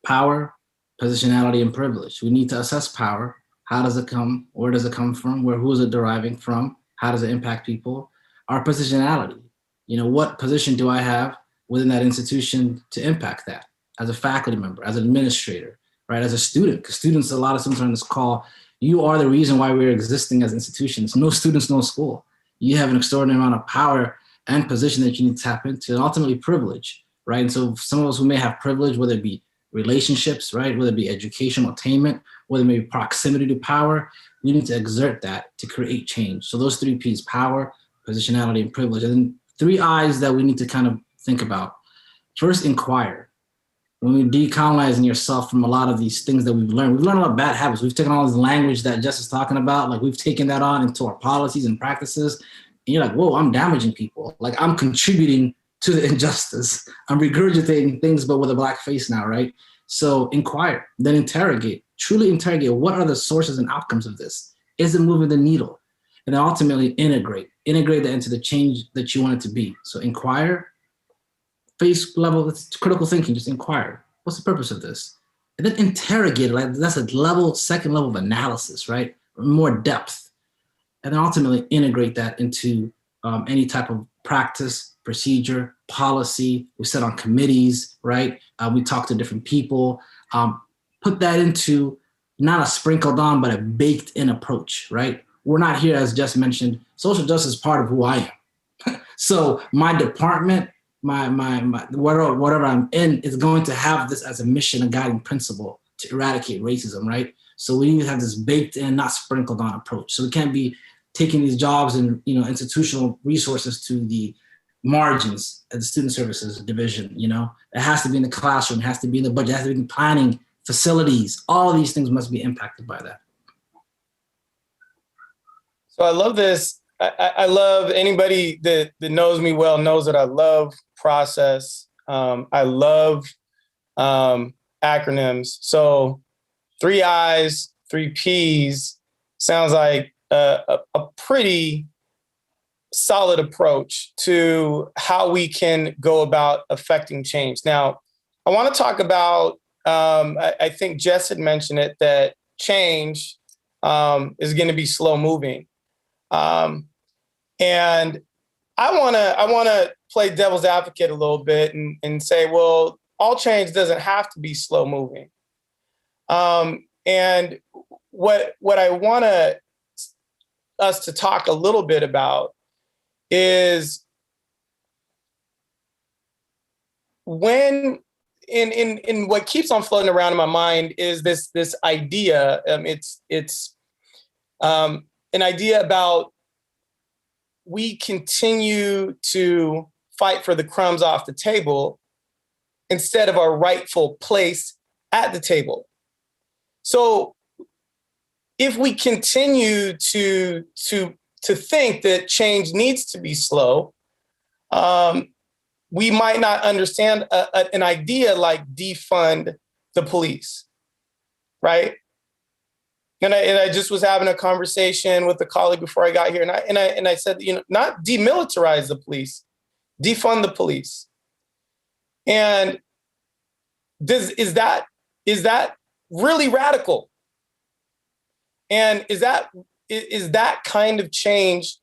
Power, positionality, and privilege. We need to assess power. How does it come? Where does it come from? Who is it deriving from? How does it impact people? Our positionality. You know, what position do I have within that institution to impact that? As a faculty member, as an administrator, right? As a student, because students, a lot of students on this call, you are the reason why we're existing as institutions. No students, no school. You have an extraordinary amount of power and position that you need to tap into, and ultimately privilege, right? And so some of us who may have privilege, whether it be relationships, right? Whether it be educational attainment, whether it be proximity to power, we need to exert that to create change. So those 3 P's: power, positionality, and privilege. And then 3 I's that we need to kind of think about. First, inquire. When we're decolonizing yourself from a lot of these things that we've learned a lot of bad habits. We've taken all this language that Jess is talking about, like we've taken that on into our policies and practices. And you're like, whoa, I'm damaging people. Like I'm contributing to the injustice. I'm regurgitating things, but with a black face now, right? So inquire, then interrogate, truly interrogate. What are the sources and outcomes of this? Is it moving the needle? And then ultimately integrate that into the change that you want it to be. So inquire, face level, it's critical thinking, just inquire. What's the purpose of this? And then interrogate it, like that's a second level of analysis, right? More depth. And then ultimately integrate that into any type of practice, procedure, policy. We sit on committees, right? We talk to different people. Put that into not a sprinkled on, but a baked in approach, right? We're not here, as Jess mentioned, social justice is part of who I am. So my department, my whatever I'm in is going to have this as a mission, a guiding principle to eradicate racism, right? So we need to have this baked in, not sprinkled on approach. So we can't be taking these jobs and institutional resources to the margins at the student services division. It has to be in the classroom, it has to be in the budget, it has to be in planning, facilities. All of these things must be impacted by that. So I love this. I love anybody that knows me well knows that I love process. I love acronyms. So 3 I's, 3 P's sounds like a pretty solid approach to how we can go about affecting change. Now, I want to talk about, I think Jess had mentioned it, that change is going to be slow moving. And I want to play devil's advocate a little bit and say, well, all change doesn't have to be slow moving. And what I want us to talk a little bit about is when in what keeps on floating around in my mind is this idea. It's an idea about we continue to fight for the crumbs off the table instead of our rightful place at the table. So if we continue to think that change needs to be slow, we might not understand an idea like defund the police, right? And I just was having a conversation with a colleague before I got here, and I said, not demilitarize the police, defund the police. And is that really radical? And is that kind of change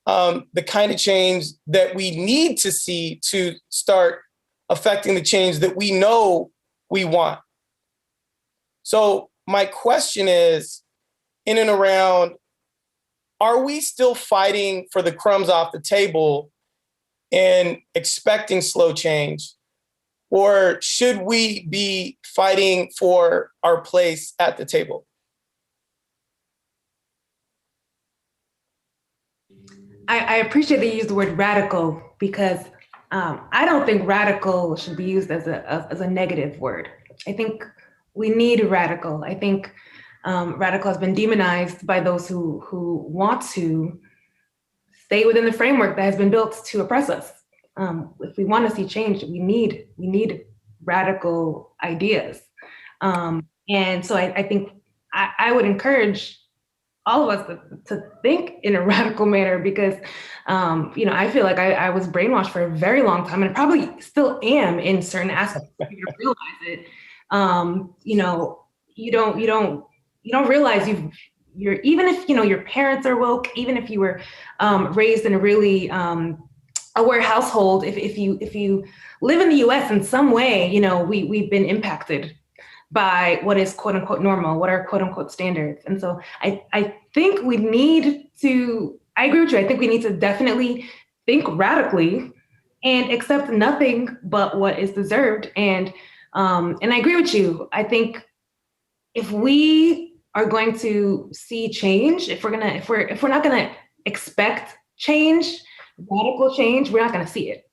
the kind of change that we need to see to start affecting the change that we know we want? So my question is, in and around, are we still fighting for the crumbs off the table and expecting slow change? Or should we be fighting for our place at the table? I appreciate that you use the word radical, because I don't think radical should be used as a negative word. I think we need radical. I think radical has been demonized by those who want to stay within the framework that has been built to oppress us. If we want to see change, we need radical ideas. And so I think I would encourage all of us to think in a radical manner, because I feel like I was brainwashed for a very long time, and I probably still am in certain aspects. You realize it. You don't realize you're even if your parents are woke, even if you were raised in a really aware household, if you live in the U.S. in some way, we've been impacted by what is quote unquote normal, what are quote unquote standards. And so I think we need to, I agree with you, I think we need to definitely think radically and accept nothing but what is deserved. And And I agree with you. I think if we are going to see change, if we're not gonna expect change, radical change, we're not gonna see it.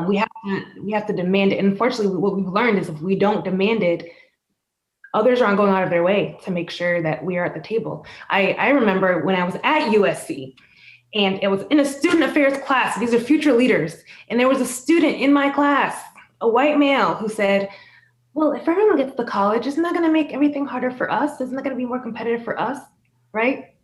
We have to demand it. And unfortunately, what we've learned is if we don't demand it, others aren't going out of their way to make sure that we are at the table. I remember when I was at USC, and it was in a student affairs class. These are future leaders. And there was a student in my class, a white male, who said, well, if everyone gets to college, isn't that gonna make everything harder for us? Isn't that gonna be more competitive for us, right?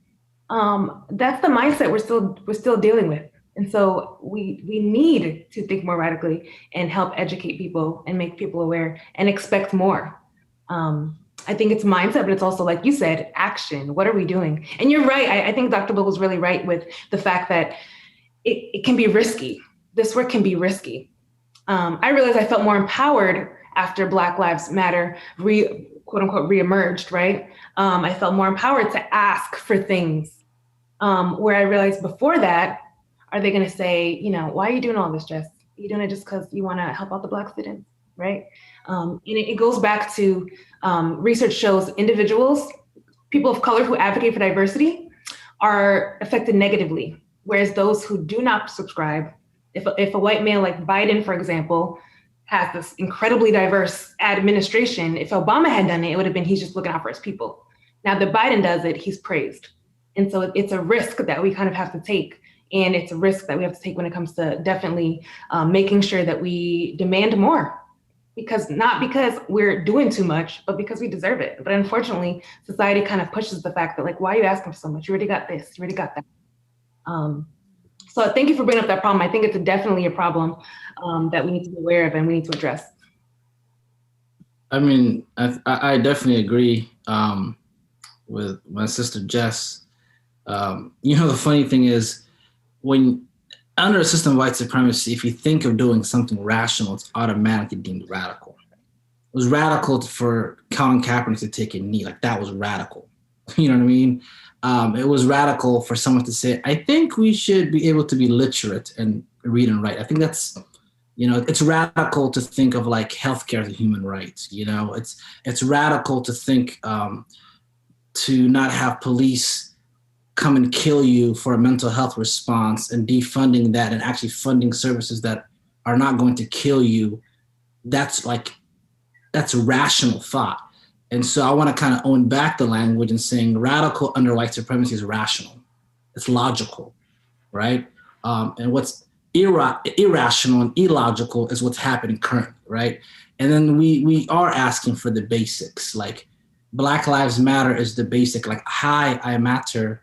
That's the mindset we're still dealing with. And so we need to think more radically and help educate people and make people aware and expect more. I think it's mindset, but it's also, like you said, action. What are we doing? And you're right. I think Dr. Bull was really right with the fact that it can be risky. This work can be risky. I realized I felt more empowered after Black Lives Matter quote unquote reemerged, right? I felt more empowered to ask for things where I realized before that, are they gonna say, you know, why are you doing all this, Jess? Are you doing it just because you wanna help out the Black students, right? And it goes back to research shows individuals, people of color who advocate for diversity are affected negatively, whereas those who do not subscribe, if a white male like Biden, for example, has this incredibly diverse administration, if Obama had done it, it would have been he's just looking out for his people. Now that Biden does it, he's praised. And so it's a risk that we kind of have to take. And it's a risk that we have to take when it comes to definitely making sure that we demand more. Not because we're doing too much, but because we deserve it. But unfortunately, society kind of pushes the fact that, like, why are you asking for so much? You already got this, you already got that. So thank you for bringing up that problem. I think it's definitely a problem that we need to be aware of and we need to address. I mean, I definitely agree with my sister Jess. You know, the funny thing is, when under a system of white supremacy, if you think of doing something rational, it's automatically deemed radical. It was radical for Colin Kaepernick to take a knee, like that was radical. You know what I mean? It was radical for someone to say, I think we should be able to be literate and read and write. I think that's, you know, it's radical to think of like healthcare as a human right. You know, it's radical to think to not have police come and kill you for a mental health response and defunding that and actually funding services that are not going to kill you. That's rational thought. And so I want to kind of own back the language and saying radical under white supremacy is rational. It's logical, right? And what's irrational and illogical is what's happening currently, right? And then we are asking for the basics, like Black Lives Matter is the basic, like, hi, I matter.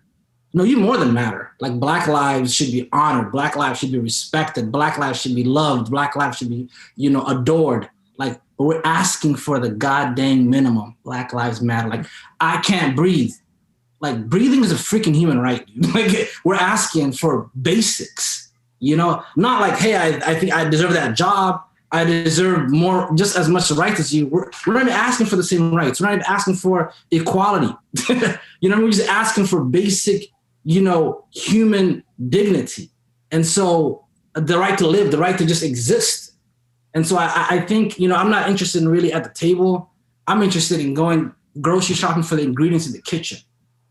No, you more than matter. Like, Black lives should be honored. Black lives should be respected. Black lives should be loved. Black lives should be, you know, adored. Like, we're asking for the goddamn minimum. Black Lives Matter. Like, I can't breathe. Like, breathing is a freaking human right. Like, we're asking for basics, you know? Not like, hey, I think I deserve that job. I deserve more, just as much rights as you. We're not even asking for the same rights. We're not even asking for equality. You know, we're just asking for basic, you know, human dignity. And so the right to live, the right to just exist. And so I think, you know, I'm not interested in really at the table. I'm interested in going grocery shopping for the ingredients in the kitchen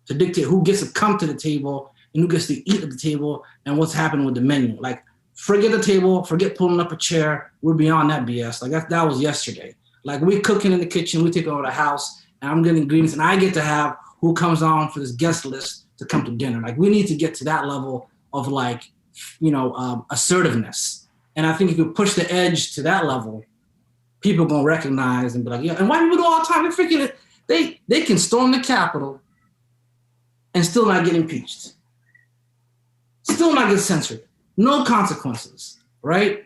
to dictate who gets to come to the table and who gets to eat at the table and what's happening with the menu. Like, forget the table, forget pulling up a chair. We're beyond that BS. Like, that was yesterday. Like, we're cooking in the kitchen, we take over the house, and I'm getting ingredients, and I get to have who comes on for this guest list to come to dinner. Like, we need to get to that level of, like, you know, assertiveness. And I think if you push the edge to that level, people gonna recognize and be like, yeah. And white people do all the time. They're freaking, they can storm the Capitol and still not get impeached, still not get censored, no consequences, right?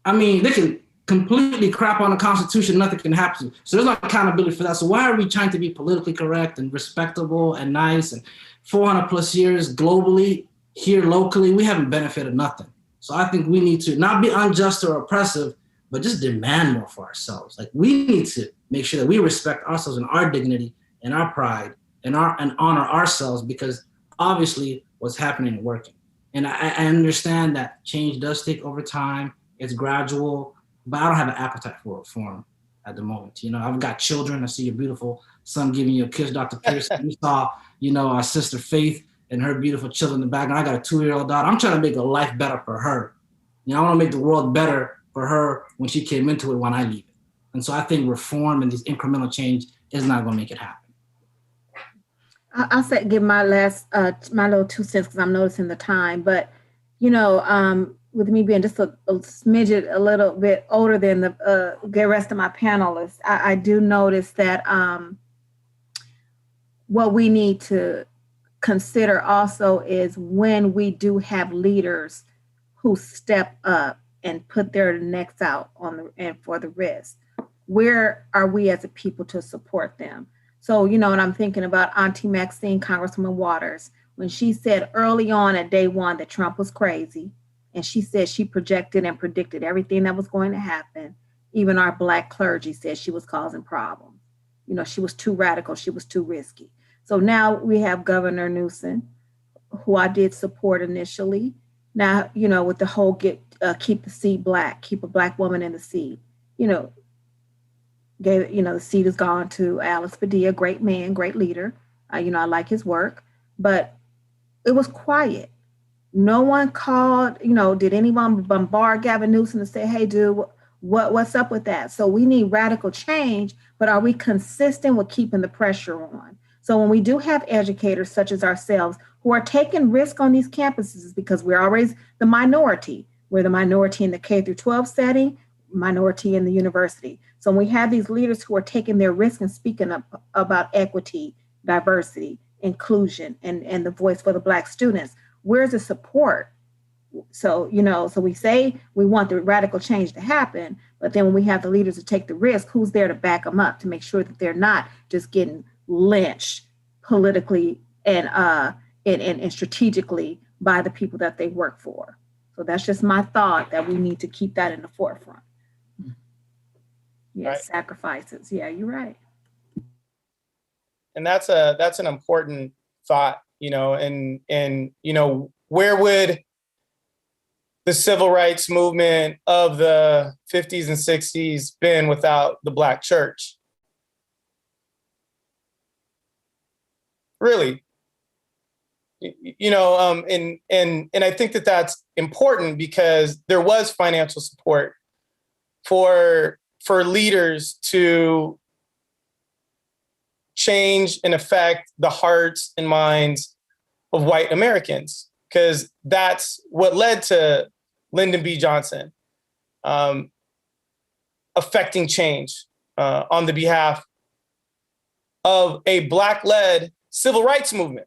I mean, they can completely crap on the Constitution, nothing can happen. So there's no accountability for that. So why are we trying to be politically correct and respectable and nice and 400 plus years globally, here locally, we haven't benefited nothing. So I think we need to not be unjust or oppressive, but just demand more for ourselves. Like, we need to make sure that we respect ourselves and our dignity and our pride and honor ourselves, because obviously what's happening is working. And I understand that change does take over time. It's gradual, but I don't have an appetite for reform. at the moment. You know, I've got children. I see your beautiful son giving you a kiss, Dr. Pearson. You saw, you know, our sister Faith and her beautiful children in the background. I got a 2-year-old daughter. I'm trying to make a life better for her. You know, I want to make the world better for her when she came into it, when I leave it. And so I think reform and this incremental change is not going to make it happen. I'll say, give my last, my little 2 cents, because I'm noticing the time. But, you know, with me being just a smidget, a little bit older than the rest of my panelists, I do notice that what we need to consider also is when we do have leaders who step up and put their necks out and for the risk, where are we as a people to support them? So, you know, and I'm thinking about Auntie Maxine, Congresswoman Waters, when she said early on at day one that Trump was crazy, and she said she projected and predicted everything that was going to happen. Even our Black clergy said she was causing problems. You know, she was too radical, she was too risky. So now we have Governor Newsom, who I did support initially. Now, you know, with the whole keep the seat Black, keep a Black woman in the seat, you know, the seat has gone to Alex Padilla, great man, great leader. You know, I like his work, but it was quiet. No one called, you know, did anyone bombard Gavin Newsom and say, hey, dude, what's up with that? So we need radical change, but are we consistent with keeping the pressure on? So when we do have educators such as ourselves who are taking risk on these campuses, because we're always the minority. We're the minority in the K through 12 setting, minority in the university. So when we have these leaders who are taking their risk and speaking up about equity, diversity, inclusion, and the voice for the Black students, where's the support? So, you know, so we say we want the radical change to happen, but then when we have the leaders to take the risk, who's there to back them up to make sure that they're not just getting lynched politically and strategically by the people that they work for? So that's just my thought, that we need to keep that in the forefront. Yes, right. Sacrifices. Yeah, you're right. And that's an important thought, you know, and you know, where would the civil rights movement of the 50s and 60s been without the Black church? Really? You know, and I think that that's important because there was financial support for leaders to change and affect the hearts and minds of white Americans, because that's what led to Lyndon B. Johnson affecting change on the behalf of a Black-led civil rights movement,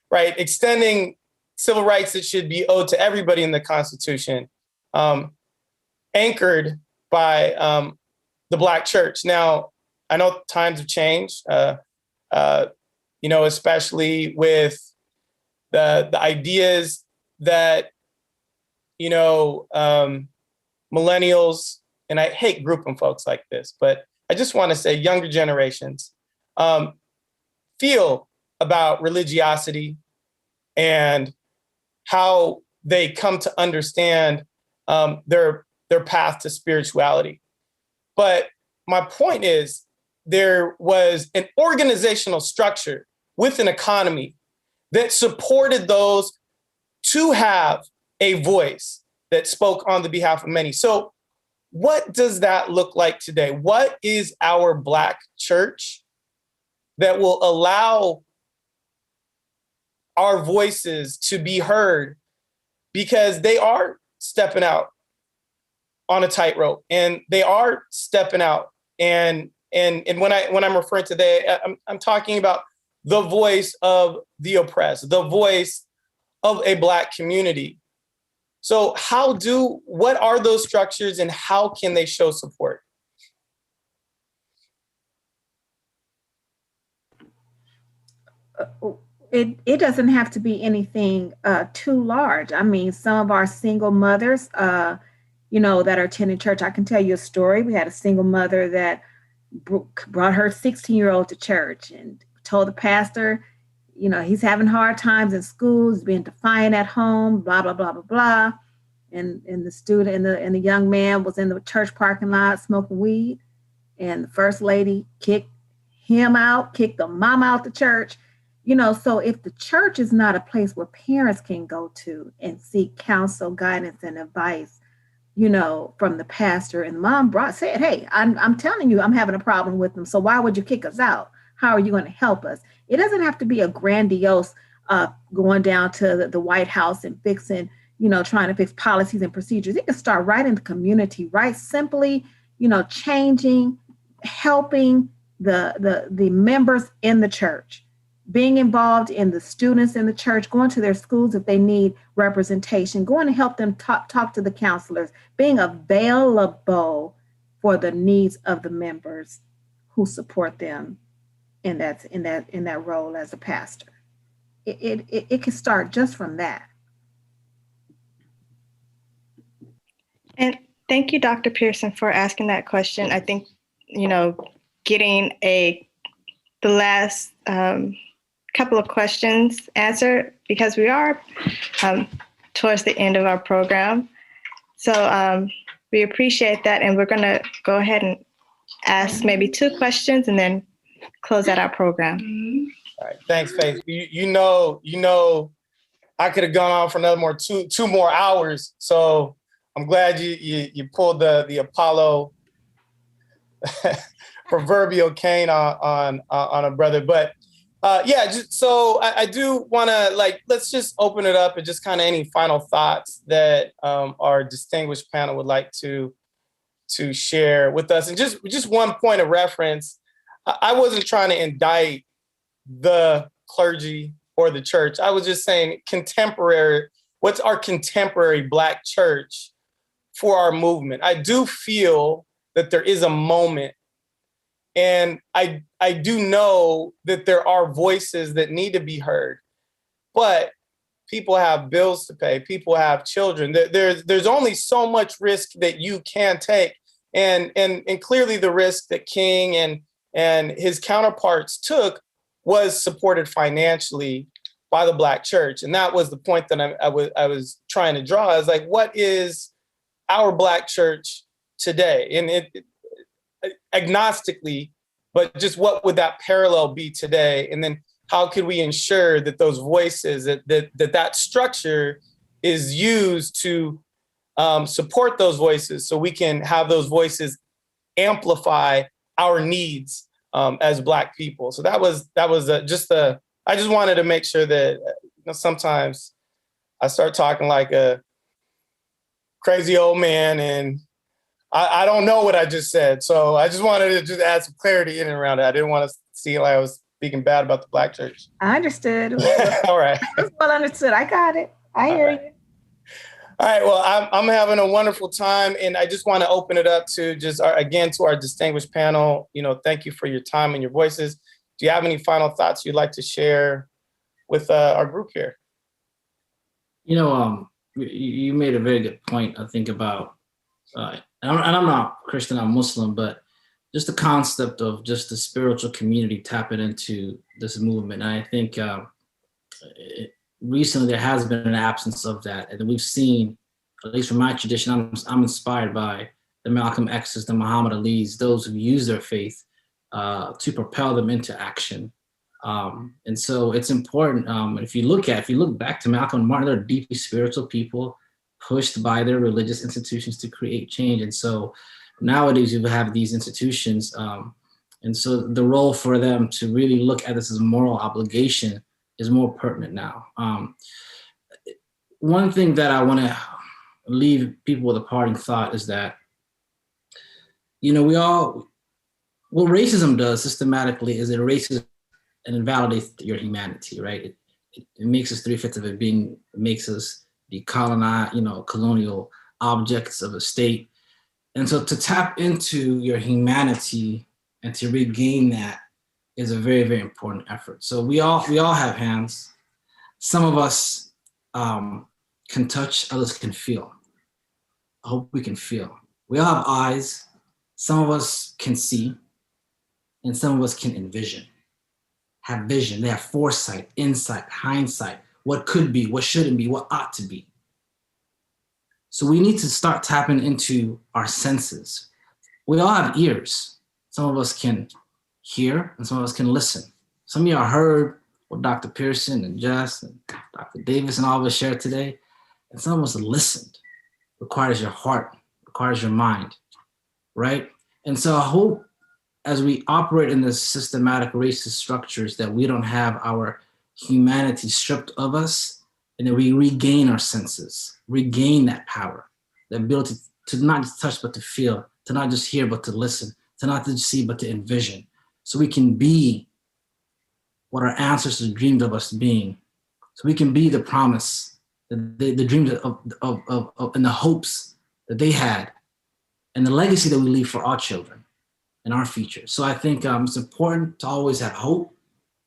right? Extending civil rights that should be owed to everybody in the Constitution, anchored by the Black church. Now, I know times have changed, you know, especially with the ideas that, you know, millennials, and I hate grouping folks like this, but I just want to say younger generations feel about religiosity and how they come to understand their path to spirituality. But my point is, there was an organizational structure with an economy that supported those to have a voice that spoke on the behalf of many. So what does that look like today? What is our Black church that will allow our voices to be heard? Because they are stepping out on a tightrope, and they are stepping out. And when I'm referring to I'm talking about the voice of the oppressed, the voice of a Black community. So what are those structures and how can they show support? It doesn't have to be anything too large. I mean, some of our single mothers, you know, that are attending church, I can tell you a story. We had a single mother that brought her 16-year-old to church and told the pastor, you know, he's having hard times in school, he's being defiant at home, blah, blah, blah, blah, blah. And the student and the young man was in the church parking lot smoking weed. and the first lady kicked him out, kicked the mom out the church. So if the church is not a place where parents can go to and seek counsel, guidance, and advice, from the pastor, and mom said, hey, I'm telling you, I'm having a problem with them. So why would you kick us out? How are you going to help us? It doesn't have to be a grandiose going down to the White House and fixing, trying to fix policies and procedures. It can start right in the community, right? Simply, changing, helping the members in the church, being involved in the students in the church, going to their schools if they need representation, going to help them talk to the counselors, being available for the needs of the members who support them in that role as a pastor. It can start just from that. And thank you, Dr. Pearson, for asking that question. I think, getting the last couple of questions answered, because we are towards the end of our program. So we appreciate that. And we're going to go ahead and ask maybe 2 questions and then close out our program. All right, thanks, Faith. You know, I could have gone on for another two more hours. So I'm glad you pulled the Apollo proverbial cane on a brother. But so I do want to let's just open it up and just kind of any final thoughts that our distinguished panel would like to share with us. And just one point of reference, I wasn't trying to indict the clergy or the church. I was just saying what's our contemporary Black church for our movement? I do feel that there is a moment, and I do know that there are voices that need to be heard, but people have bills to pay. People have children. There's only so much risk that you can take. And clearly the risk that King and his counterparts took was supported financially by the Black church. And that was the point that I was trying to draw, is what is our Black church today? And agnostically, but just what would that parallel be today? And then how could we ensure that those voices, that structure is used to support those voices, so we can have those voices amplify our needs as Black people. So that was I just wanted to make sure that sometimes I start talking like a crazy old man, and I don't know what I just said. So I just wanted to just add some clarity in and around it. I didn't want to see like I was speaking bad about the Black church. I understood. All right. That's well understood. I got it. I hear you. All right. Well, I'm having a wonderful time, and I just want to open it up to to our distinguished panel. Thank you for your time and your voices. Do you have any final thoughts you'd like to share with our group here? You made a very good point, I think, about, and I'm not Christian, I'm Muslim, but just the concept of just the spiritual community tapping into this movement. And I think recently there has been an absence of that. And we've seen, at least from my tradition, I'm inspired by the Malcolm X's, the Muhammad Ali's, those who use their faith to propel them into action. And so it's important. If you look back to Malcolm and Martin, they're deeply spiritual people pushed by their religious institutions to create change. And so nowadays you have these institutions. And so the role for them to really look at this as a moral obligation is more pertinent now. One thing that I want to leave people with a parting thought is that, what racism does systematically is it erases and invalidates your humanity, right? It makes us 3/5 of it being, it makes us be colonized, colonial objects of a state. And so to tap into your humanity and to regain that is a very, very important effort. So we all have hands. Some of us can touch, others can feel. I hope we can feel. We all have eyes. Some of us can see, and some of us can envision, have vision. They have foresight, insight, hindsight, what could be, what shouldn't be, what ought to be. So we need to start tapping into our senses. We all have ears. Some of us can hear and some of us can listen. Some of y'all heard what Dr. Pearson and Jess and Dr. Davis and all of us shared today. And some of us listened. Requires your heart, requires your mind, right? And so I hope as we operate in this systematic racist structures that we don't have our humanity stripped of us, and that we regain our senses, regain that power, the ability to not just touch but to feel, to not just hear but to listen, to not just see but to envision, so we can be what our ancestors dreamed of us being, so we can be the promise, the dreams of and the hopes that they had, and the legacy that we leave for our children and our future. So I think it's important to always have hope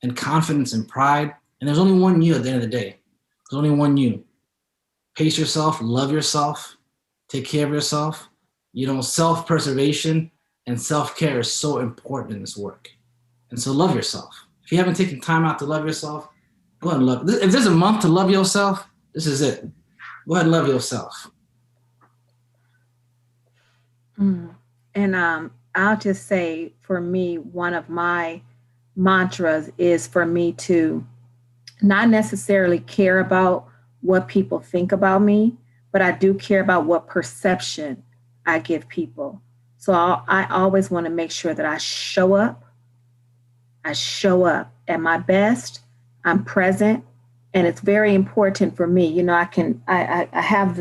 and confidence and pride. And there's only one you at the end of the day. There's only one you. Pace yourself, love yourself, take care of yourself. Self-preservation and self-care is so important in this work. And so love yourself. If you haven't taken time out to love yourself, go ahead and love. If there's a month to love yourself, this is it. Go ahead and love yourself. And I'll just say, for me, one of my mantras is for me to not necessarily care about what people think about me, but I do care about what perception I give people. So I always want to make sure that I show up at my best, I'm present, and it's very important for me. I have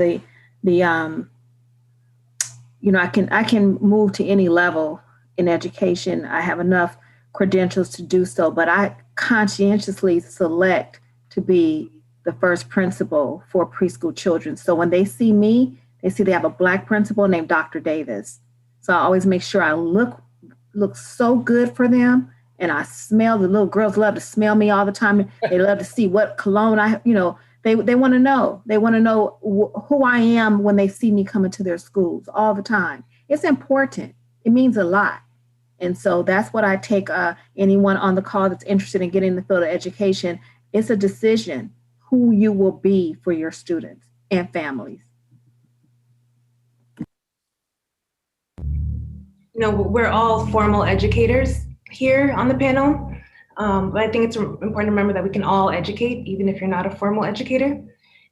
I can move to any level in education. I have enough credentials to do so, but I conscientiously select to be the first principal for preschool children. So when they see me, they see they have a Black principal named Dr. Davis. So I always make sure I look so good for them, and I smell. The little girls love to smell me all the time. They love to see what cologne they want to know. They want to know who I am when they see me coming to their schools all the time. It's important. It means a lot. And so that's what I take anyone on the call that's interested in getting in the field of education. It's a decision who you will be for your students and families. We're all formal educators here on the panel, but I think it's important to remember that we can all educate, even if you're not a formal educator,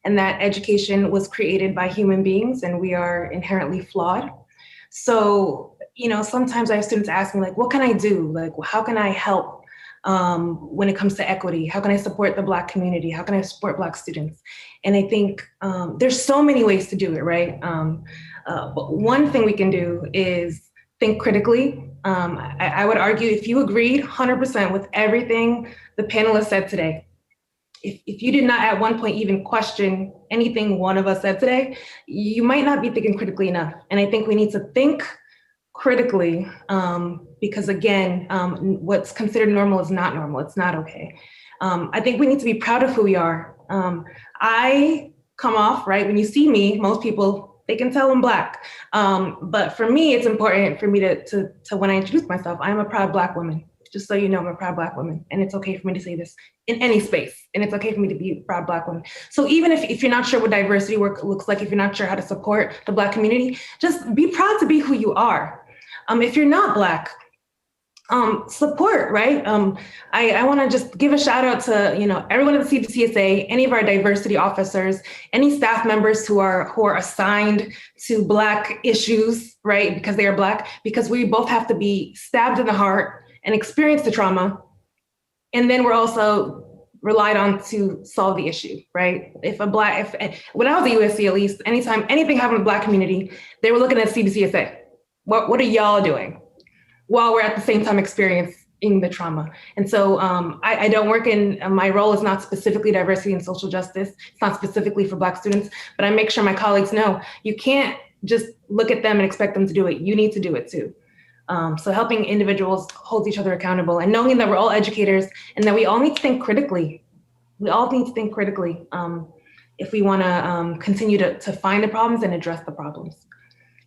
and that education was created by human beings and we are inherently flawed. So, sometimes I have students ask me, what can I do? How can I help when it comes to equity? How can I support the Black community? How can I support Black students? And I think there's so many ways to do it, right? But one thing we can do is think critically. I would argue if you agreed 100% with everything the panelists said today, if you did not at one point even question anything one of us said today, you might not be thinking critically enough. And I think we need to think critically because again, what's considered normal is not normal. It's not okay. I think we need to be proud of who we are. I come off, right? When you see me, most people, they can tell I'm Black. But for me, it's important for me to when I introduce myself, I'm a proud Black woman. Just so you know, I'm a proud Black woman. And it's okay for me to say this in any space. And it's okay for me to be a proud Black woman. So even if you're not sure what diversity work looks like, if you're not sure how to support the Black community, just be proud to be who you are. If you're not Black, support, right? I want to just give a shout out to, everyone at the CBCSA, any of our diversity officers, any staff members who are assigned to Black issues, right? Because they are Black, because we both have to be stabbed in the heart and experience the trauma. And then we're also relied on to solve the issue, right? When I was at USC, at least, anytime anything happened with the Black community, they were looking at CBCSA. What are y'all doing? While we're at the same time experiencing the trauma. And so I don't work my role is not specifically diversity and social justice. It's not specifically for Black students, but I make sure my colleagues know you can't just look at them and expect them to do it. You need to do it too. So helping individuals hold each other accountable and knowing that we're all educators and that we all need to think critically. We all need to think critically if we wanna continue to find the problems and address the problems.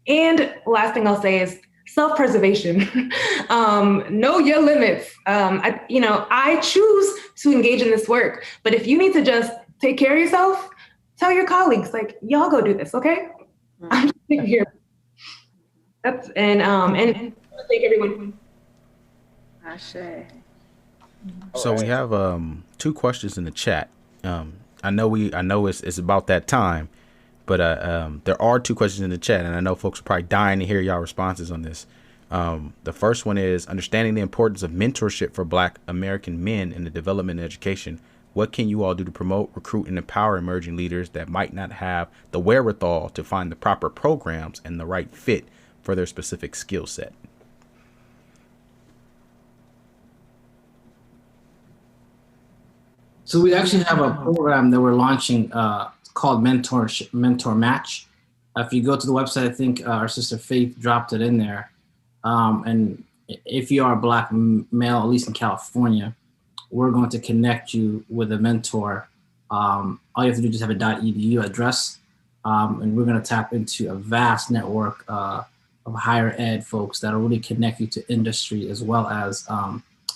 And last thing I'll say is, self-preservation. Know your limits. I choose to engage in this work, but if you need to just take care of yourself, tell your colleagues, y'all go do this, okay? I'm just sitting here. And thank everyone Ashe. So we have two questions in the chat. I know it's about that time, but there are two questions in the chat, and I know folks are probably dying to hear y'all responses on this. The first one is understanding the importance of mentorship for Black American men in the development and education. What can you all do to promote, recruit, and empower emerging leaders that might not have the wherewithal to find the proper programs and the right fit for their specific skill set? So we actually have a program that we're launching called Mentorship, Mentor Match. If you go to the website, I think our sister Faith dropped it in there. And if you are a Black male, at least in California, we're going to connect you with a mentor. All you have to do is just have a .edu address, and we're going to tap into a vast network of higher ed folks that will really connect you to industry as well as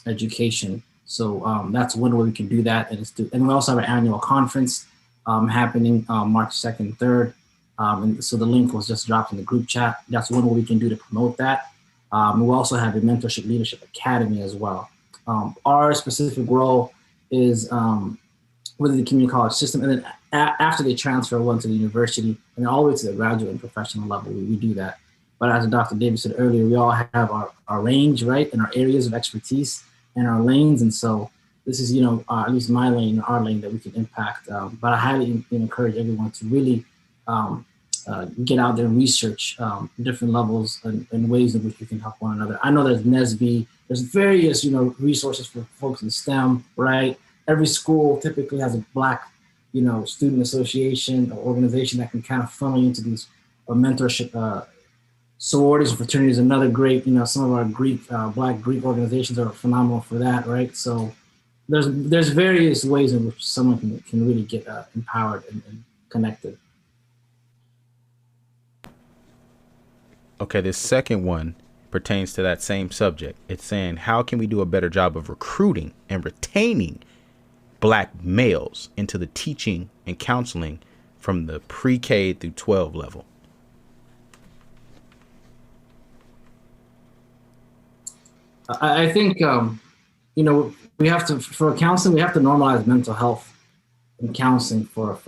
education. So that's one way we can do that. And we also have an annual conference happening March 2nd, 3rd. And so the link was just dropped in the group chat. That's one way we can do to promote that. We also have a Mentorship Leadership Academy as well. Our specific role is within the community college system, and then after they transfer one to the university, and then all the way to the graduate and professional level, we do that. But as Dr. Davis said earlier, we all have our range, right, and our areas of expertise and our lanes, and so this is, at least my lane, our lane that we can impact. But I highly encourage everyone to really get out there and research different levels and ways in which we can help one another. I know there's NSBE, there's various, resources for folks in STEM, right? Every school typically has a Black, student association or organization that can kind of funnel you into these mentorship sororities and fraternities. Another great, some of our Black Greek organizations are phenomenal for that, right? So there's various ways in which someone can really get empowered and connected. Okay, this second one pertains to that same subject. It's saying, how can we do a better job of recruiting and retaining Black males into the teaching and counseling from the pre-K through 12 level? I think, we have to, for counseling, we have to normalize mental health and counseling for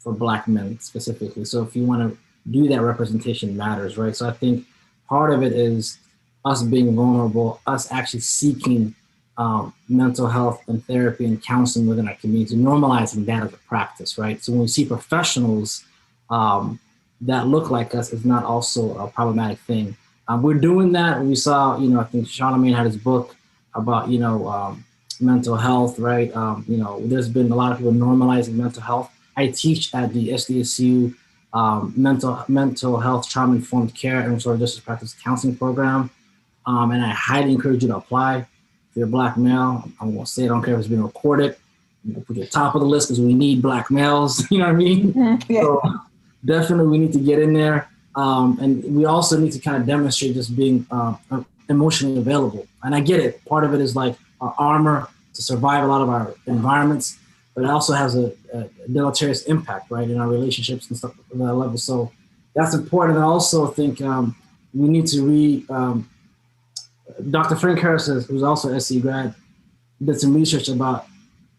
Black men specifically. So if you want to do that, representation matters, right? So I think part of it is us being vulnerable, us actually seeking mental health and therapy and counseling within our community, normalizing that as a practice, right? So when we see professionals that look like us, it's not also a problematic thing. We're doing that. We saw, I think Charlamagne had his book about, mental health, right? There's been a lot of people normalizing mental health. I teach at the SDSU mental health trauma informed care and restorative justice practice counseling program. And I highly encourage you to apply. If you're a Black male, I'm going to say, I don't care if it's been recorded. We'll put you at the top of the list because we need Black males. You know what I mean? Yeah. So definitely we need to get in there. And we also need to kind of demonstrate just being emotionally available. And I get it. Part of it is like our armor to survive a lot of our environments, but it also has a deleterious impact, right, in our relationships and stuff at that level. So that's important. And I also think we need to Dr. Frank Harris, who's also an SC grad, did some research about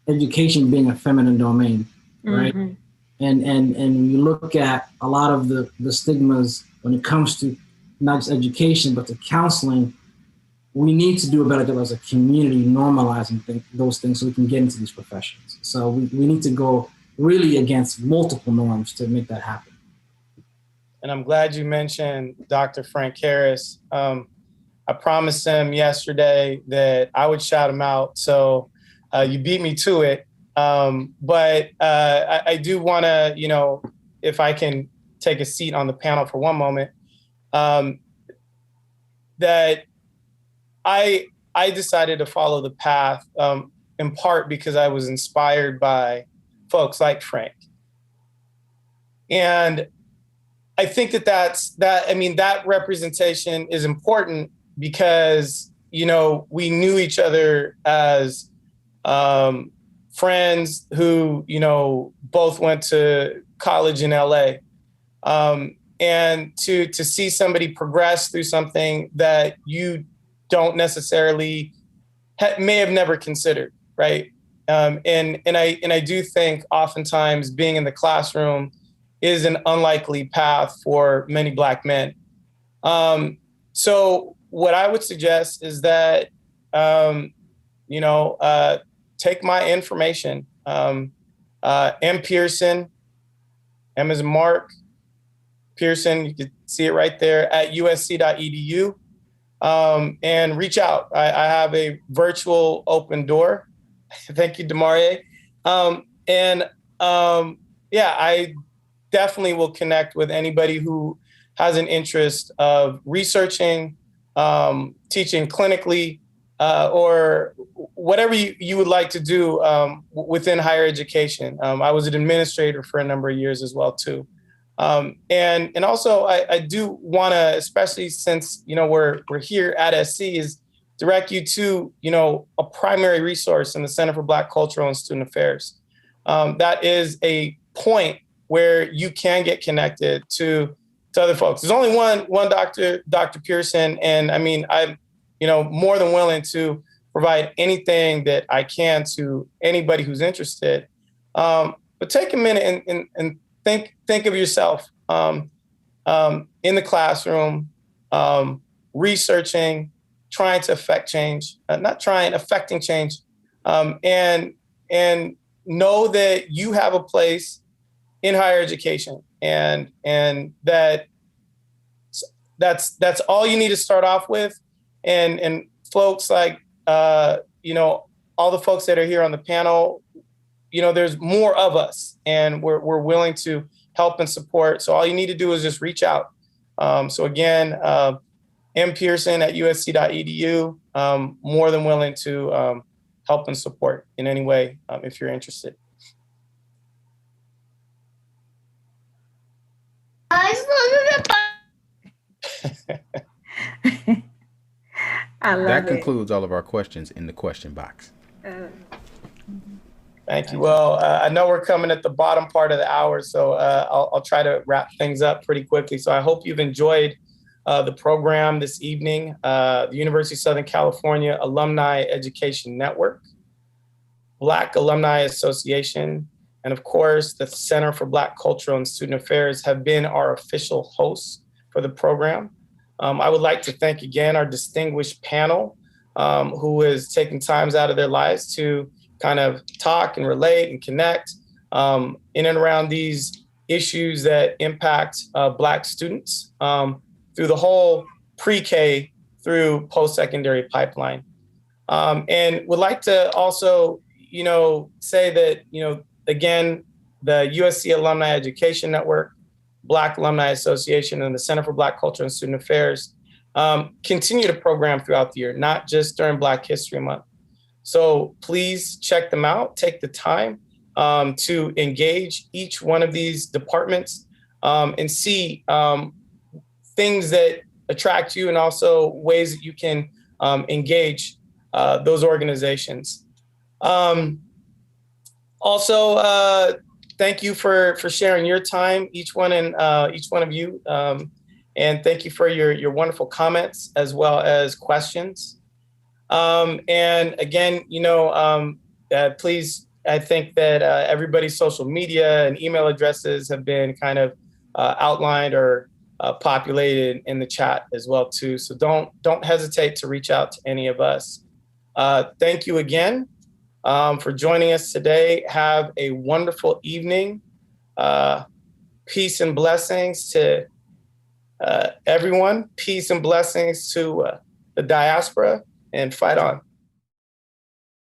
education being a feminine domain, right? Mm-hmm. And you look at a lot of the stigmas when it comes to not just education, but to counseling. We need to do a better job as a community normalizing those things so we can get into these professions. So we need to go really against multiple norms to make that happen. And I'm glad you mentioned Dr. Frank Harris. I promised him yesterday that I would shout him out. So you beat me to it. But I do want to, if I can take a seat on the panel for one moment, that I decided to follow the path in part because I was inspired by folks like Frank. And I think that representation is important because, we knew each other as friends who, both went to college in LA. And to see somebody progress through something that you don't necessarily may have never considered, right? And I do think oftentimes being in the classroom is an unlikely path for many Black men. So what I would suggest is that take my information, M. Pearson, M as in Mark, Pearson, you can see it right there at usc.edu, and reach out. I have a virtual open door. Thank you, Demarie. I definitely will connect with anybody who has an interest of researching, teaching clinically, or whatever you would like to do within higher education. I was an administrator for a number of years as well too. And also I do want to, especially since we're here at SC, is direct you to a primary resource in the Center for Black Cultural and Student Affairs. That is a point where you can get connected to other folks. There's only one Dr. Pearson, and I mean I'm more than willing to provide anything that I can to anybody who's interested. But take a minute and think of yourself in the classroom, researching, trying to affect change, affecting change, and know that you have a place in higher education, and that's all you need to start off with. And folks like all the folks that are here on the panel, there's more of us, and we're willing to help and support. So all you need to do is just reach out. So again, M. Pearson at usc.edu, more than willing to help and support in any way if you're interested. I love That it. concludes all of our questions in the question box. Thank you. Well, I know we're coming at the bottom part of the hour, so I'll try to wrap things up pretty quickly. So I hope you've enjoyed the program this evening. The University of Southern California Alumni Education Network, Black Alumni Association, and of course, the Center for Black Cultural and Student Affairs have been our official hosts for the program. I would like to thank again our distinguished panel who is taking times out of their lives to kind of talk and relate and connect in and around these issues that impact Black students through the whole pre-K through post-secondary pipeline. And would like to also, say that, again, the USC Alumni Education Network, Black Alumni Association, and the Center for Black Culture and Student Affairs continue to program throughout the year, not just during Black History Month. So please check them out, take the time to engage each one of these departments and see things that attract you and also ways that you can engage those organizations. Also, thank you for sharing your time, each one of you. And thank you for your wonderful comments as well as questions. And again, please, I think that everybody's social media and email addresses have been kind of outlined or populated in the chat as well too. So don't hesitate to reach out to any of us. Thank you again for joining us today. Have a wonderful evening. Peace and blessings to everyone. Peace and blessings to the diaspora, and fight on.